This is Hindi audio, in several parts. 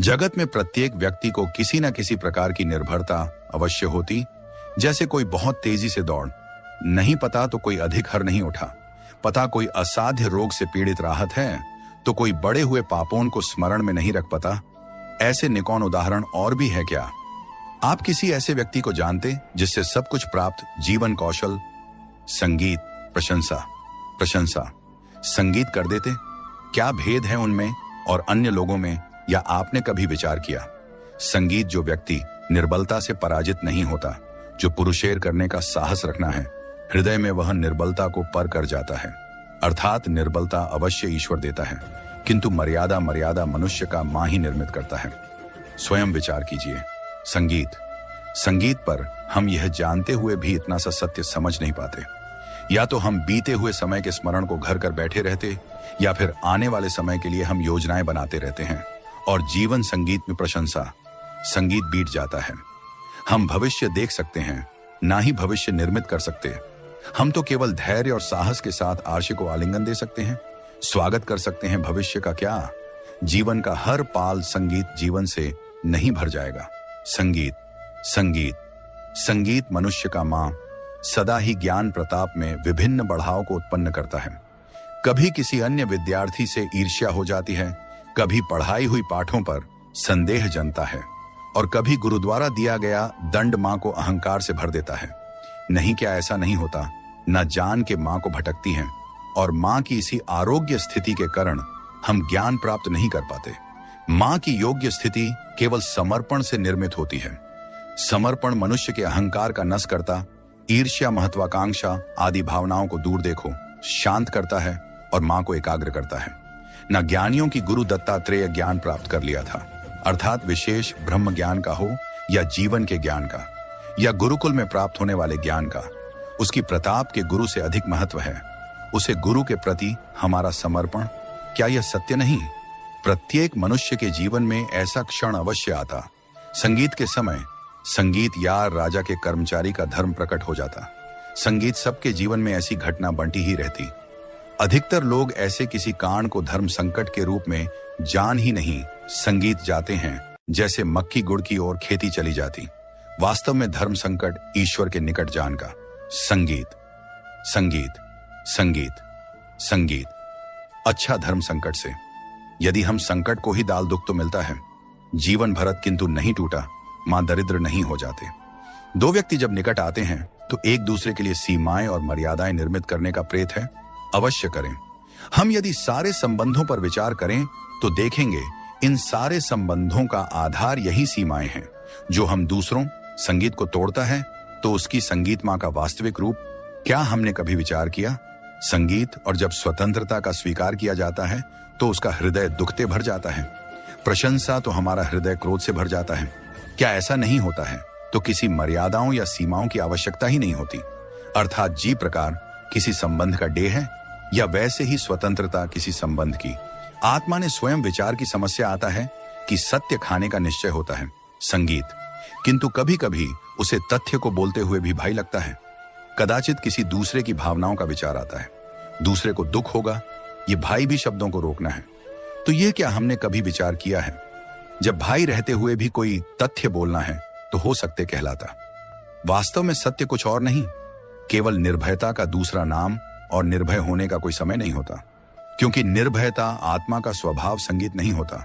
जगत में प्रत्येक व्यक्ति को किसी न किसी प्रकार की निर्भरता अवश्य होती। जैसे कोई बहुत तेजी से दौड़, नहीं पता तो कोई अधिक हर नहीं उठा, पता कोई असाध्य रोग से पीड़ित राहत है तो कोई बड़े हुए पापों को स्मरण में नहीं रख पता। ऐसे निकौन उदाहरण और भी है क्या? आप किसी ऐसे व्यक्ति को जानते जिससे सब कुछ प्राप्त जीवन कौशल, संगीत, प्रशंसा प्रशंसा संगीत कर देते? क्या भेद है उनमें और अन्य लोगों में, या आपने कभी विचार किया? संगीत जो व्यक्ति निर्बलता से पराजित नहीं होता, जो पुरुषेर करने का साहस रखना है, हृदय में वह निर्बलता को पर कर जाता है। अर्थात निर्बलता अवश्य ईश्वर देता है, किंतु मर्यादा मनुष्य का मां ही निर्मित करता है। स्वयं विचार कीजिए। संगीत पर हम यह जानते हुए भी इतना सा सत्य समझ नहीं पाते। या तो हम बीते हुए समय के स्मरण को घर कर बैठे रहते, या फिर आने वाले समय के लिए हम योजनाएं बनाते रहते हैं और जीवन संगीत में प्रशंसा संगीत बीत जाता है। हम भविष्य देख सकते हैं, ना ही भविष्य निर्मित कर सकते। हम तो केवल धैर्य और साहस के साथ आशय को आलिंगन दे सकते हैं, स्वागत कर सकते हैं। भविष्य का क्या? जीवन का हर पाल संगीत जीवन से नहीं भर जाएगा। संगीत मनुष्य का मां सदा ही ज्ञान प्रताप में विभिन्न बढ़ाव को उत्पन्न करता है। कभी किसी अन्य विद्यार्थी से ईर्ष्या हो जाती है, कभी पढ़ाई हुई पाठों पर संदेह जनता है, और कभी गुरु द्वारा दिया गया दंड मां को अहंकार से भर देता है। नहीं, क्या ऐसा नहीं होता? न जान के मां को भटकती हैं, और मां की इसी आरोग्य स्थिति के कारण हम ज्ञान प्राप्त नहीं कर पाते। मां की योग्य स्थिति केवल समर्पण से निर्मित होती है। समर्पण मनुष्य के अहंकार का नष्ट करता, ईर्ष्या, महत्वाकांक्षा आदि भावनाओं को दूर देखो शांत करता है और मां को एकाग्र करता है। न ज्ञानियों की गुरु दत्तात्रेय ज्ञान प्राप्त कर लिया था, अर्थात विशेष ब्रह्म ज्ञान का हो या जीवन के ज्ञान का या गुरुकुल में प्राप्त होने वाले ज्ञान का, उसकी प्रताप के गुरु से अधिक महत्व है। उसे गुरु के प्रति हमारा समर्पण। क्या यह सत्य नहीं? प्रत्येक मनुष्य के जीवन में ऐसा क्षण अवश्य आता। संगीत के समय संगीत यार राजा के कर्मचारी का धर्म प्रकट हो जाता। संगीत सबके जीवन में ऐसी घटना बंटी ही रहती। अधिकतर लोग ऐसे किसी कांड को धर्म संकट के रूप में जान ही नहीं संगीत जाते हैं, जैसे मक्की गुड़ की ओर खेती चली जाती। वास्तव में धर्म संकट ईश्वर के निकट जान का। संगीत अच्छा धर्म संकट से। यदि हम संकट को ही दाल दुख तो मिलता है। जीवन भरत किंतु नहीं टूटा, मां दरिद्र नहीं हो जाते। दो व्यक्ति जब निकट आते हैं तो एक दूसरे के लिए सीमाएं और मर्यादाएं निर्मित करने का प्रयत्न है अवश्य करें। हम यदि सारे संबंधों पर विचार करें तो देखेंगे इन सारे संबंधों का आधार यही सीमाएं हैं। जो हम दूसरों संगीत को तोड़ता है तो उसकी संगीत मां का वास्तविक रूप क्या हमने कभी विचार किया? संगीत और जब स्वतंत्रता का स्वीकार किया जाता है तो उसका हृदय दुखते भर जाता है। प्रशंसा तो हमारा हृदय क्रोध से भर जाता है। क्या ऐसा नहीं होता है तो किसी मर्यादाओं या सीमाओं की आवश्यकता ही नहीं होती। अर्थात जी प्रकार किसी संबंध का डे है, या वैसे ही स्वतंत्रता किसी संबंध की। आत्मा ने स्वयं विचार की समस्या आता है कि सत्य खाने का निश्चय होता है संगीत, किंतु कभी कभी उसे तथ्य को बोलते हुए भी भय लगता है। कदाचित किसी दूसरे की भावनाओं का विचार आता है, दूसरे को दुख होगा, ये भाई भी शब्दों को रोकना है। तो यह क्या हमने कभी विचार किया है? जब भाई रहते हुए भी कोई तथ्य बोलना है तो हो सकते कहलाता। वास्तव में सत्य कुछ और नहीं, केवल निर्भयता का दूसरा नाम, और निर्भय होने का कोई समय नहीं होता, क्योंकि निर्भयता आत्मा का स्वभाव संगीत नहीं होता।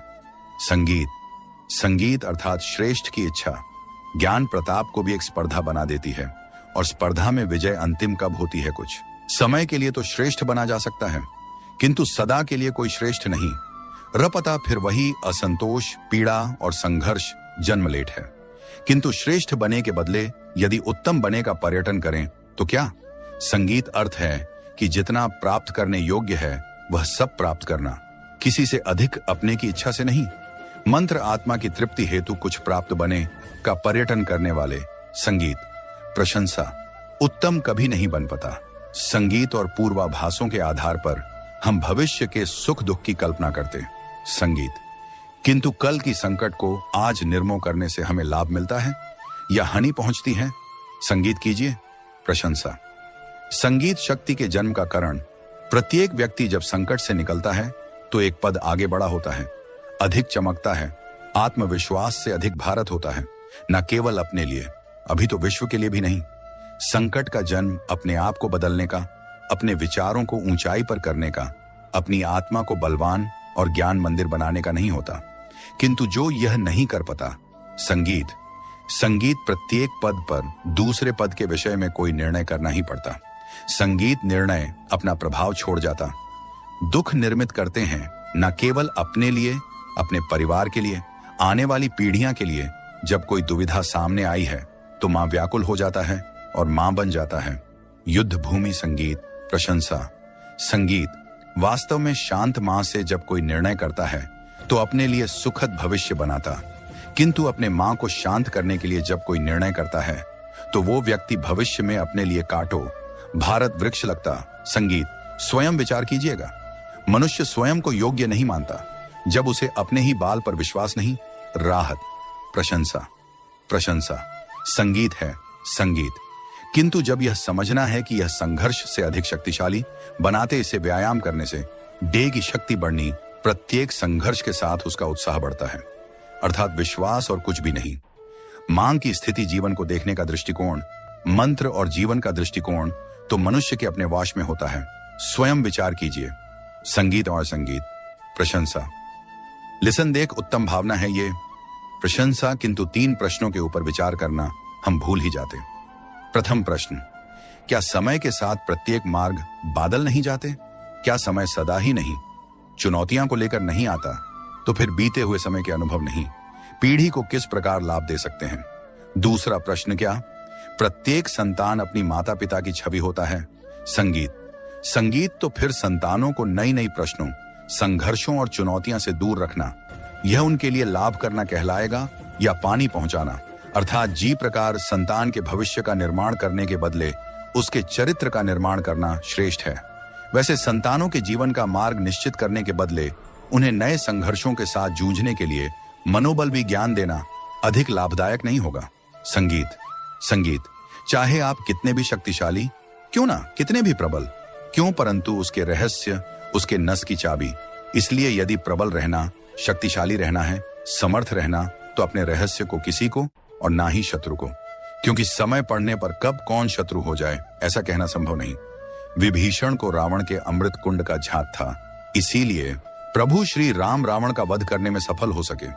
संगीत अर्थात श्रेष्ठ की इच्छा ज्ञान प्रताप को भी एक स्पर्धा बना देती है, और स्पर्धा में विजय अंतिम कब होती है? कुछ समय के लिए तो श्रेष्ठ बना जा सकता है, किंतु सदा के लिए कोई श्रेष्ठ नहीं। रपता फिर वही असंतोष, पीड़ा और संघर्ष जन्म लेट है। किंतु श्रेष्ठ बने के बदले यदि उत्तम बने का पर्यटन करें तो क्या? संगीत अर्थ है कि जितना प्राप्त करने योग्य है वह सब प्राप्त करना, किसी से अधिक अपने की इच्छा से नहीं। मंत्र आत्मा की तृप्ति हेतु कुछ प्राप्त बने का पर्यटन करने वाले संगीत प्रशंसा उत्तम कभी नहीं बन पाता। संगीत और पूर्वाभासों के आधार पर हम भविष्य के सुख दुख की कल्पना करते संगीत, किंतु कल की संकट को आज निर्मोह करने से हमें लाभ मिलता है या हानि पहुंचती है? संगीत कीजिए प्रशंसा। संगीत शक्ति के जन्म का कारण। प्रत्येक व्यक्ति जब संकट से निकलता है तो एक पद आगे बढ़ा होता है, अधिक चमकता है, आत्मविश्वास से अधिक भारत होता है, न केवल अपने लिए, अभी तो विश्व के लिए भी नहीं। संकट का जन्म अपने आप को बदलने का, अपने विचारों को ऊंचाई पर करने का, अपनी आत्मा को बलवान और ज्ञान मंदिर बनाने का नहीं होता। किंतु जो यह नहीं कर पाता, संगीत प्रत्येक पद पर दूसरे पद के विषय में कोई निर्णय करना ही पड़ता। संगीत निर्णय अपना प्रभाव छोड़ जाता। दुख निर्मित करते हैं न केवल अपने लिए, अपने परिवार के लिए, आने वाली पीढ़ियां के लिए। जब कोई दुविधा सामने आई है तो मां व्याकुल हो जाता है और मां बन जाता है। युद्ध भूमि संगीत, प्रशंसा। संगीत वास्तव में शांत मां से जब कोई निर्णय करता है तो अपने लिए सुखद भविष्य बनाता, किंतु अपने मां को शांत करने के लिए जब कोई निर्णय करता है तो वो व्यक्ति भविष्य में अपने लिए कांटो भारत वृक्ष लगता। संगीत स्वयं विचार कीजिएगा, मनुष्य स्वयं को योग्य नहीं मानता जब उसे अपने ही बाल पर विश्वास नहीं। राहत, प्रशंसा संगीत है। संगीत किंतु जब यह समझना है कि यह संघर्ष से अधिक शक्तिशाली बनाते, इसे व्यायाम करने से डे की शक्ति बढ़नी, प्रत्येक संघर्ष के साथ उसका उत्साह बढ़ता है, अर्थात विश्वास और कुछ भी नहीं। मांग की स्थिति, जीवन को देखने का दृष्टिकोण, मंत्र और जीवन का दृष्टिकोण तो मनुष्य के अपने वश में होता है। स्वयं विचार कीजिए। संगीत और संगीत, प्रशंसा। लिसन देख उत्तम भावना है ये प्रशंसा, किंतु 3 प्रश्नों के ऊपर विचार करना हम भूल ही जाते। प्रथम प्रश्न, क्या समय के साथ प्रत्येक मार्ग बादल नहीं जाते? क्या समय सदा ही नहीं चुनौतियां को लेकर नहीं आता? तो फिर बीते हुए समय के अनुभव नहीं पीढ़ी को किस प्रकार लाभ दे सकते हैं? दूसरा प्रश्न, क्या प्रत्येक संतान अपनी माता पिता की छवि होता है? संगीत तो फिर संतानों को नई नई प्रश्नों, संघर्षों और चुनौतियां से दूर रखना, यह उनके लिए लाभ करना कहलाएगा या पानी पहुंचाना, अर्थात जी प्रकार संतान के भविष्य का निर्माण करने के बदले उसके चरित्र का निर्माण करना श्रेष्ठ है। वैसे संतानों के जीवन का मार्ग निश्चित करने के बदले उन्हें नए संघर्षों के साथ जूझने के लिए मनोबल भी ज्ञान देना अधिक लाभदायक नहीं होगा। संगीत चाहे आप कितने भी शक्तिशाली क्यों ना, कितने भी प्रबल क्यों, परंतु उसके रहस्य, उसके नस की चाबी। इसलिए यदि प्रबल रहना, शक्तिशाली रहना है, समर्थ रहना, तो अपने रहस्य को किसी को और ना ही शत्रु को, क्योंकि समय पड़ने पर कब कौन शत्रु हो जाए ऐसा कहना संभव नहीं। विभीषण को रावण के अमृत कुंड का झांक था, इसीलिए प्रभु श्री राम रावण का वध करने में सफल हो सके।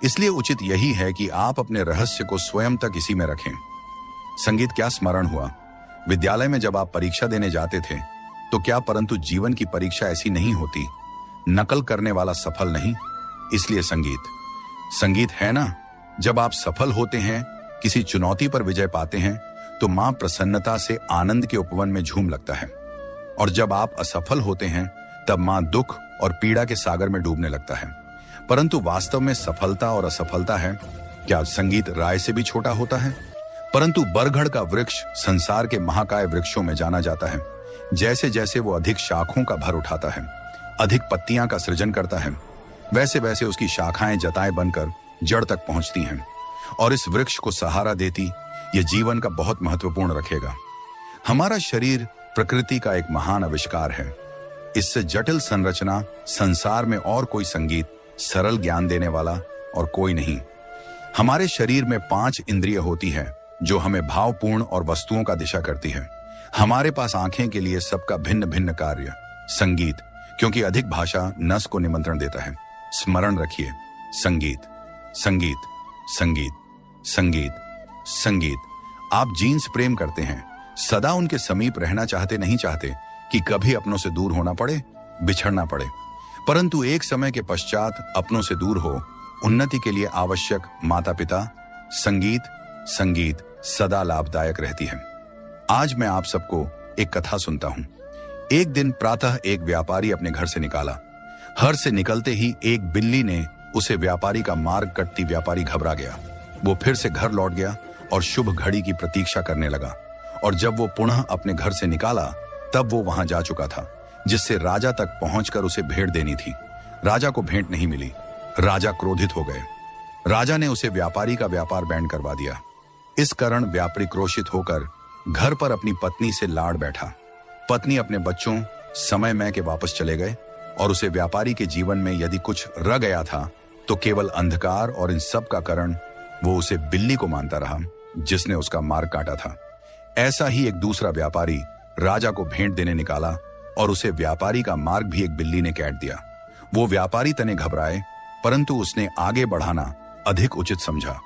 इसलिए उचित यही है कि आप अपने रहस्य को स्वयं तक इसी में रखें। संगीत क्या स्मरण हुआ, विद्यालय में जब आप परीक्षा देने जाते थे तो क्या, परंतु जीवन की परीक्षा ऐसी नहीं होती, नकल करने वाला सफल नहीं। इसलिए संगीत है ना, जब आप सफल होते हैं, किसी चुनौती पर विजय पाते हैं, तो मां प्रसन्नता से आनंद के उपवन में झूम लगता है, और जब आप असफल होते हैं तब मां दुख और पीड़ा के सागर में डूबने लगता है। परंतु वास्तव में सफलता और असफलता है क्या? संगीत राय से भी छोटा होता है, परंतु बरगढ़ का वृक्ष संसार के महाकाय वृक्षों में जाना जाता है। जैसे जैसे वो अधिक शाखों का भर उठाता है, अधिक पत्तियां का सृजन करता है, वैसे वैसे उसकी शाखाएं जताएं बनकर जड़ तक पहुंचती हैं और इस वृक्ष को सहारा देती यह जीवन का बहुत महत्वपूर्ण रखेगा। हमारा शरीर प्रकृति का एक महान आविष्कार है। इससे जटिल संरचना संसार में और कोई संगीत, सरल ज्ञान देने वाला और कोई नहीं। हमारे शरीर में 5 इंद्रिय होती है जो हमें भावपूर्ण और वस्तुओं का दिशा करती है। हमारे पास आंखें के लिए सबका भिन्न भिन्न कार्य। संगीत क्योंकि अधिक भाषा नस को निमंत्रण देता है। स्मरण रखिए, संगीत। आप जीन्स प्रेम करते हैं, सदा उनके समीप रहना चाहते नहीं चाहते कि कभी अपनों से दूर होना पड़े, बिछड़ना पड़े, परंतु एक समय के पश्चात अपनों से दूर हो उन्नति के लिए आवश्यक माता पिता, संगीत सदा लाभदायक रहती है। आज मैं आप सबको एक कथा सुनता हूं। एक दिन प्रातः एक व्यापारी अपने घर से निकाला। घर से निकलते ही एक बिल्ली ने उसे व्यापारी का मार्ग कटती व्यापारी घबरा गया। वो फिर से घर लौट गया और शुभ घड़ी की प्रतीक्षा करने लगा, और जब वो पुनः अपने घर से निकाला तब वो वहां जा चुका था, जिससे राजा तक पहुंचकर उसे भेंट देनी थी। राजा को भेंट नहीं मिली। राजा क्रोधित हो गए। राजा ने उसे व्यापारी का व्यापार बैंड करवा दिया। इस कारण व्यापारी क्रोशित होकर घर पर अपनी पत्नी से लाड़ बैठा। पत्नी अपने बच्चों समय में के वापस चले गए और उसे व्यापारी के जीवन में यदि कुछ रह गया था तो केवल अंधकार और इन सब का कारण वो उसे बिल्ली को मानता रहा जिसने उसका मार्ग काटा था। ऐसा ही एक दूसरा व्यापारी राजा को भेंट देने निकाला और उसे व्यापारी का मार्ग भी एक बिल्ली ने काट दिया। वो व्यापारी तने घबराए, परंतु उसने आगे बढ़ाना अधिक उचित समझा।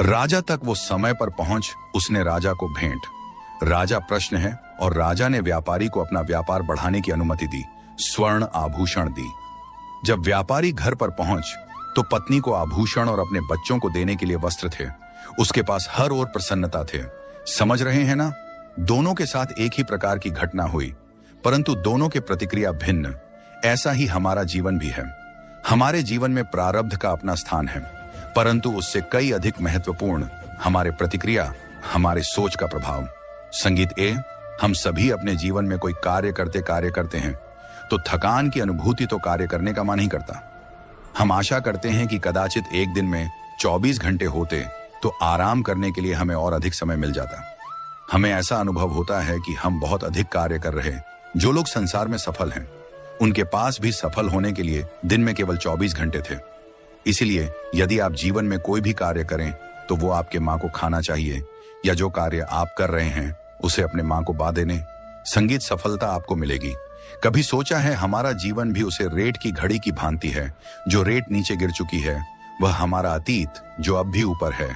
राजा तक वो समय पर पहुंच उसने राजा को भेंट। राजा प्रश्न है और राजा ने व्यापारी को अपना व्यापार बढ़ाने की अनुमति दी, स्वर्ण आभूषण दी। जब व्यापारी घर पर पहुंच तो पत्नी को आभूषण और अपने बच्चों को देने के लिए वस्त्र थे। उसके पास हर ओर प्रसन्नता थे। समझ रहे हैं ना? दोनों के साथ एक ही प्रकार की घटना हुई, परंतु दोनों के प्रतिक्रिया भिन्न। ऐसा ही हमारा जीवन भी है। हमारे जीवन में प्रारब्ध का अपना स्थान है, परंतु उससे कई अधिक महत्वपूर्ण हमारे प्रतिक्रिया, हमारे सोच का प्रभाव। संगीत ए, हम सभी अपने जीवन में कोई कार्य करते हैं तो थकान की अनुभूति तो कार्य करने का मन नहीं करता। हम आशा करते हैं कि कदाचित एक दिन में 24 घंटे होते तो आराम करने के लिए हमें और अधिक समय मिल जाता। हमें ऐसा अनुभव होता है कि हम बहुत अधिक कार्य कर रहे। जो लोग संसार में सफल हैं, उनके पास भी सफल होने के लिए दिन में केवल 24 घंटे थे। इसीलिए यदि आप जीवन में कोई भी कार्य करें तो वो आपके माँ को खाना चाहिए, या जो कार्य आप कर रहे हैं उसे अपने माँ को बा देने। संगीत सफलता आपको मिलेगी। कभी सोचा है हमारा जीवन भी उसे रेत की घड़ी की भांति है। जो रेत नीचे गिर चुकी है वह हमारा अतीत, जो अब भी ऊपर है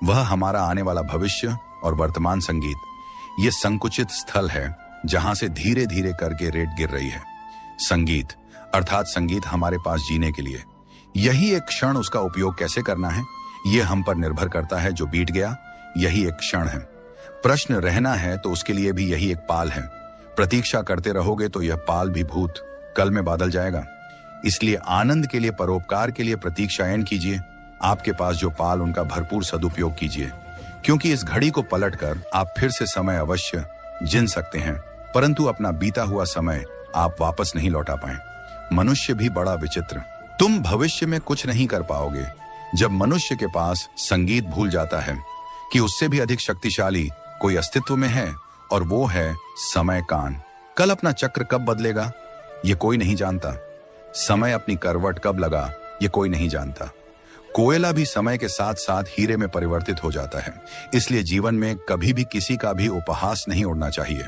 वह हमारा आने वाला भविष्य और वर्तमान। संगीत ये संकुचित स्थल है जहां से धीरे धीरे करके रेत गिर रही है। संगीत अर्थात संगीत हमारे पास जीने के लिए यही एक क्षण, उसका उपयोग कैसे करना है ये हम पर निर्भर करता है। जो बीत गया यही एक क्षण है। प्रश्न रहना है तो उसके लिए भी यही एक पाल है। प्रतीक्षा करते रहोगे तो यह पाल भी भूत कल में बादल जाएगा। इसलिए आनंद के लिए, परोपकार के लिए प्रतीक्षाएं कीजिए। आपके पास जो पाल उनका भरपूर सदुपयोग कीजिए, क्योंकि इस घड़ी को पलटकर आप फिर से समय अवश्य जिन सकते हैं, परंतु अपना बीता हुआ समय आप वापस नहीं लौटा पाए। मनुष्य भी बड़ा विचित्र। तुम भविष्य में कुछ नहीं कर पाओगे। जब मनुष्य के पास संगीत भूल जाता है कि उससे भी अधिक शक्तिशाली कोई अस्तित्व में है, और वो है समय कान। कल अपना चक्र कब बदलेगा ये कोई नहीं जानता। समय अपनी करवट कब लगा ये कोई नहीं जानता। कोयला भी समय के साथ साथ हीरे में परिवर्तित हो जाता है। इसलिए जीवन में कभी भी किसी का भी उपहास नहीं उड़ना चाहिए।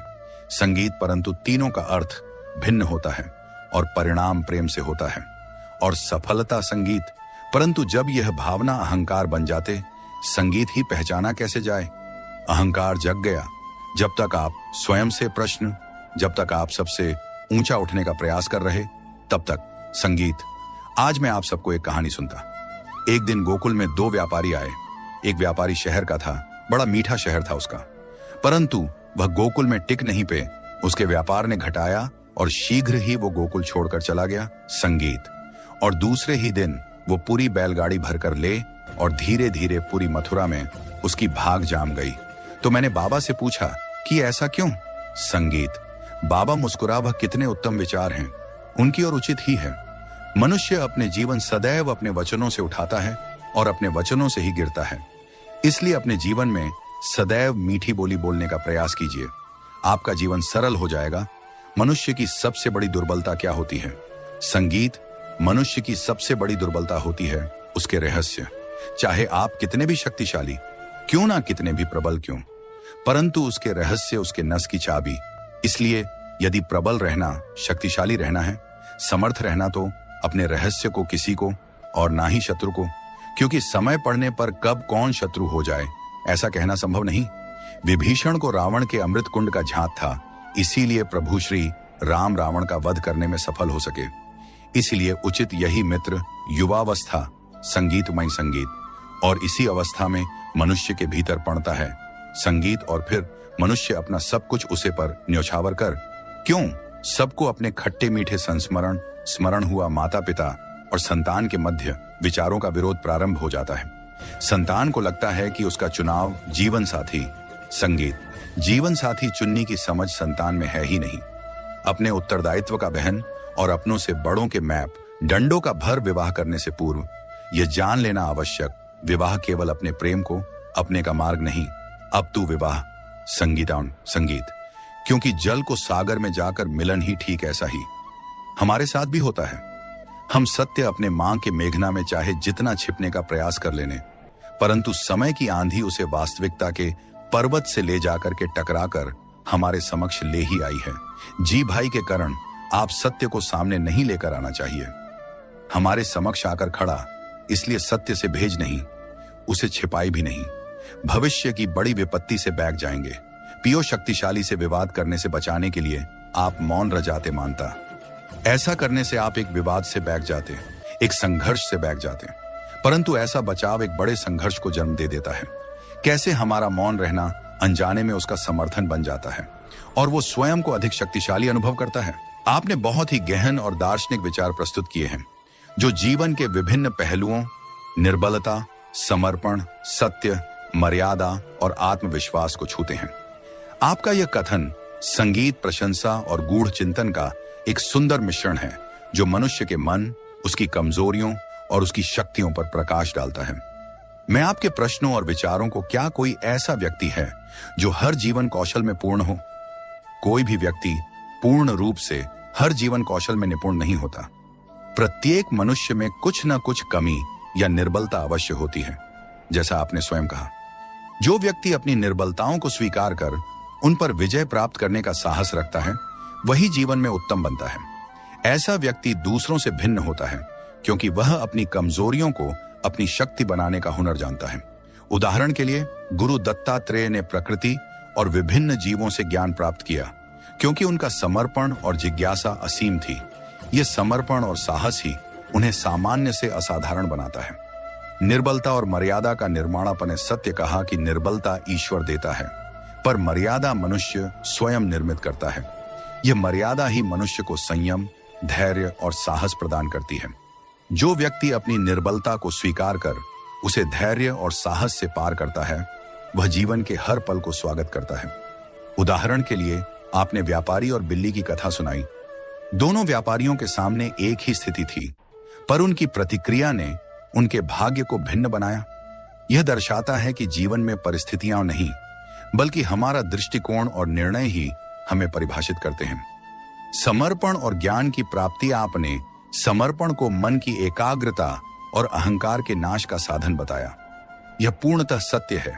संगीत परंतु तीनों का अर्थ भिन्न होता है और परिणाम प्रेम से होता है। और सफलता संगीत, परंतु जब यह भावना अहंकार बन जाते, संगीत ही पहचाना कैसे जाए। अहंकार जग गया। जब तक आप स्वयं से प्रश्न, जब तक आप सबसे ऊंचा उठने का प्रयास कर रहे, तब तक संगीत। आज मैं आप सबको एक कहानी सुनता। एक दिन गोकुल में 2 व्यापारी आए। एक व्यापारी शहर का था, बड़ा मीठा शहर था उसका, परंतु वह गोकुल में टिक नहीं पे। उसके व्यापार ने घटाया और शीघ्र ही वो गोकुल छोड़कर चला गया। संगीत। और दूसरे ही दिन वो पूरी बैलगाड़ी भरकर ले और धीरे धीरे पूरी मथुरा में उसकी भाग जाम गई। तो मैंने बाबा से पूछा कि ऐसा क्यों। संगीत। बाबा मुस्कुरा, वह कितने उत्तम विचार हैं, उनकी और उचित ही है। मनुष्य अपने जीवन सदैव अपने वचनों से उठाता है और अपने वचनों से ही गिरता है। इसलिए अपने जीवन में सदैव मीठी बोली बोलने का प्रयास कीजिए। आपका जीवन सरल हो जाएगा। मनुष्य की सबसे बड़ी दुर्बलता क्या होती है? संगीत। मनुष्य की सबसे बड़ी दुर्बलता होती है उसके रहस्य। चाहे आप कितने भी शक्तिशाली क्यों ना, कितने भी प्रबल क्यों, परंतु उसके रहस्य, उसके नस की चाबी। इसलिए यदि प्रबल रहना, शक्तिशाली रहना है, समर्थ रहना, तो अपने रहस्य को किसी को और ना ही शत्रु को, क्योंकि समय पड़ने पर कब कौन शत्रु हो जाए ऐसा कहना संभव नहीं। विभीषण को रावण के अमृत कुंड का झांक था, इसीलिए प्रभु श्री राम रावण का वध करने में सफल हो सके। इसीलिए उचित यही मित्र युवावस्था, संगीतमय संगीत, और इसी अवस्था में मनुष्य के भीतर पड़ता है संगीत, और फिर मनुष्य अपना सब कुछ उसे पर न्यौछावर कर। क्यों? सबको अपने खट्टे मीठे संस्मरण, स्मरण हुआ माता पिता और संतान के मध्य विचारों का विरोध प्रारंभ हो जाता है। संतान को लगता है कि उसका चुनाव जीवन साथी, संगीत, जीवन साथी चुनने की समझ संतान में है ही नहीं। अपने उत्तरदायित्व का बहन और अपनों से बड़ों के मैप, डंडों का भर विवाह करने से पूर्व यह जान लेना आवश्यक, विवाह केवल अपने प्रेम को, अपने का मार्ग नहीं। अब तू विवाह संगीत, क्योंकि जल को सागर में जाकर मिलन ही ठीक ऐसा ही हमारे साथ भी होता है। हम सत्य अपने मां के मेघना में चाहे जितना छिपने का प्रयास कर लेने, परंतु समय की आंधी उसे वास्तविकता के पर्वत से ले जाकर के टकराकर हमारे समक्ष ले ही आई है। जी भाई के कारण आप सत्य को सामने नहीं लेकर आना चाहिए। हमारे समक्ष आकर खड़ा इसलिए सत्य से भेज नहीं, उसे छिपाई भी नहीं। भविष्य की बड़ी विपत्ति से बैग जाएंगे। पियो शक्तिशाली से विवाद करने से बचाने के लिए आप मौन रजाते मानता। ऐसा करने से आप एक विवाद से बैग जाते, एक संघर्ष से बैग जाते, परंतु ऐसा बचाव एक बड़े संघर्ष को जन्म दे देता है। कैसे हमारा मौन रहना अनजाने में उसका समर्थन बन जाता है और वो स्वयं को अधिक शक्तिशाली अनुभव करता है। आपने बहुत ही गहन और दार्शनिक विचार प्रस्तुत किए हैं जो जीवन के विभिन्न पहलुओं, निर्बलता, समर्पण, सत्य, मर्यादा और आत्मविश्वास को छूते हैं। आपका यह कथन संगीत, प्रशंसा और गूढ़ चिंतन का एक सुंदर मिश्रण है जो मनुष्य के मन, उसकी कमजोरियों और उसकी शक्तियों पर प्रकाश डालता है। मैं आपके प्रश्नों और विचारों को, क्या कोई ऐसा व्यक्ति है जो हर जीवन कौशल में पूर्ण हो? कोई भी व्यक्ति पूर्ण रूप से हर जीवन कौशल में निपुण नहीं होता। प्रत्येक मनुष्य में कुछ न कुछ कमी या निर्बलता अवश्य होती है। जैसा आपने स्वयं कहा, जो व्यक्ति अपनी निर्बलताओं को स्वीकार कर उन पर विजय प्राप्त करने का साहस रखता है वही जीवन में उत्तम बनता है। ऐसा व्यक्ति दूसरों से भिन्न होता है क्योंकि वह अपनी कमजोरियों को अपनी शक्ति बनाने का हुनर जानता है। उदाहरण के लिए गुरु दत्तात्रेय ने प्रकृति और विभिन्न जीवों से ज्ञान प्राप्त किया क्योंकि उनका समर्पण और जिज्ञासा असीम थी। यह समर्पण और साहस ही उन्हें सामान्य से असाधारण बनाता है। निर्बलता और मर्यादा का निर्माणापन ने सत्य कहा कि निर्बलता ईश्वर देता है पर मर्यादा मनुष्य स्वयं निर्मित करता है। यह मर्यादा ही मनुष्य को संयम, धैर्य और साहस प्रदान करती है। जो व्यक्ति अपनी निर्बलता को स्वीकार कर उसे धैर्य और साहस से पार करता है वह जीवन के हर पल को स्वागत करता है। उदाहरण के लिए आपने व्यापारी और बिल्ली की कथा सुनाई। दोनों व्यापारियों के सामने एक ही स्थिति थी पर उनकी प्रतिक्रिया ने उनके भाग्य को भिन्न बनाया। यह दर्शाता है कि जीवन में परिस्थितियां नहीं बल्कि हमारा दृष्टिकोण और निर्णय ही हमें परिभाषित करते हैं। समर्पण और ज्ञान की प्राप्ति आपने समर्पण को मन की एकाग्रता और अहंकार के नाश का साधन बताया। यह पूर्णतः सत्य है।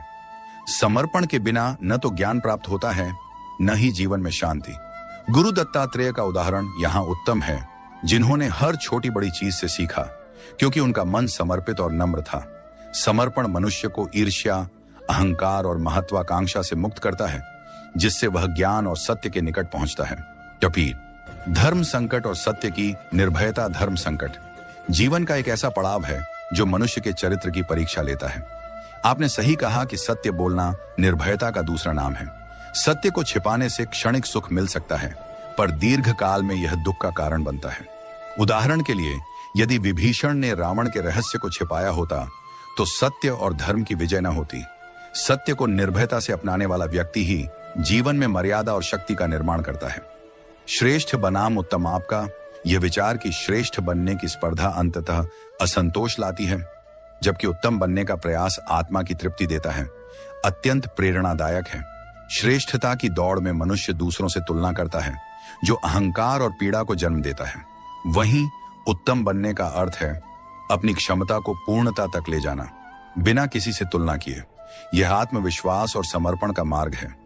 समर्पण के बिना न तो ज्ञान प्राप्त होता है न ही जीवन में शांति। गुरु दत्तात्रेय का उदाहरण यहाँ उत्तम है, जिन्होंने हर छोटी बड़ी चीज से सीखा क्योंकि उनका मन समर्पित और नम्र था। समर्पण मनुष्य को ईर्ष्या, अहंकार और महत्वाकांक्षा से मुक्त करता है जिससे वह ज्ञान और सत्य के निकट पहुंचता है। कबीर, धर्म संकट और सत्य की निर्भयता। धर्म संकट जीवन का एक ऐसा पड़ाव है जो मनुष्य के चरित्र की परीक्षा लेता है। आपने सही कहा कि सत्य बोलना निर्भयता का दूसरा नाम है। सत्य को छिपाने से क्षणिक सुख मिल सकता है पर दीर्घ काल में यह दुख का कारण बनता है। उदाहरण के लिए यदि विभीषण ने रावण के रहस्य को छिपाया होता तो सत्य और धर्म की विजय न होती। सत्य को निर्भयता से अपनाने वाला व्यक्ति ही जीवन में मर्यादा और शक्ति का निर्माण करता है। श्रेष्ठ बनाम उत्तम। आपका यह विचार कि श्रेष्ठ बनने की स्पर्धा अंततः असंतोष लाती है जबकि उत्तम बनने का प्रयास आत्मा की तृप्ति देता है, अत्यंत प्रेरणादायक है। श्रेष्ठता की दौड़ में मनुष्य दूसरों से तुलना करता है जो अहंकार और पीड़ा को जन्म देता है। वहीं उत्तम बनने का अर्थ है अपनी क्षमता को पूर्णता तक ले जाना बिना किसी से तुलना किए। यह आत्मविश्वास और समर्पण का मार्ग है।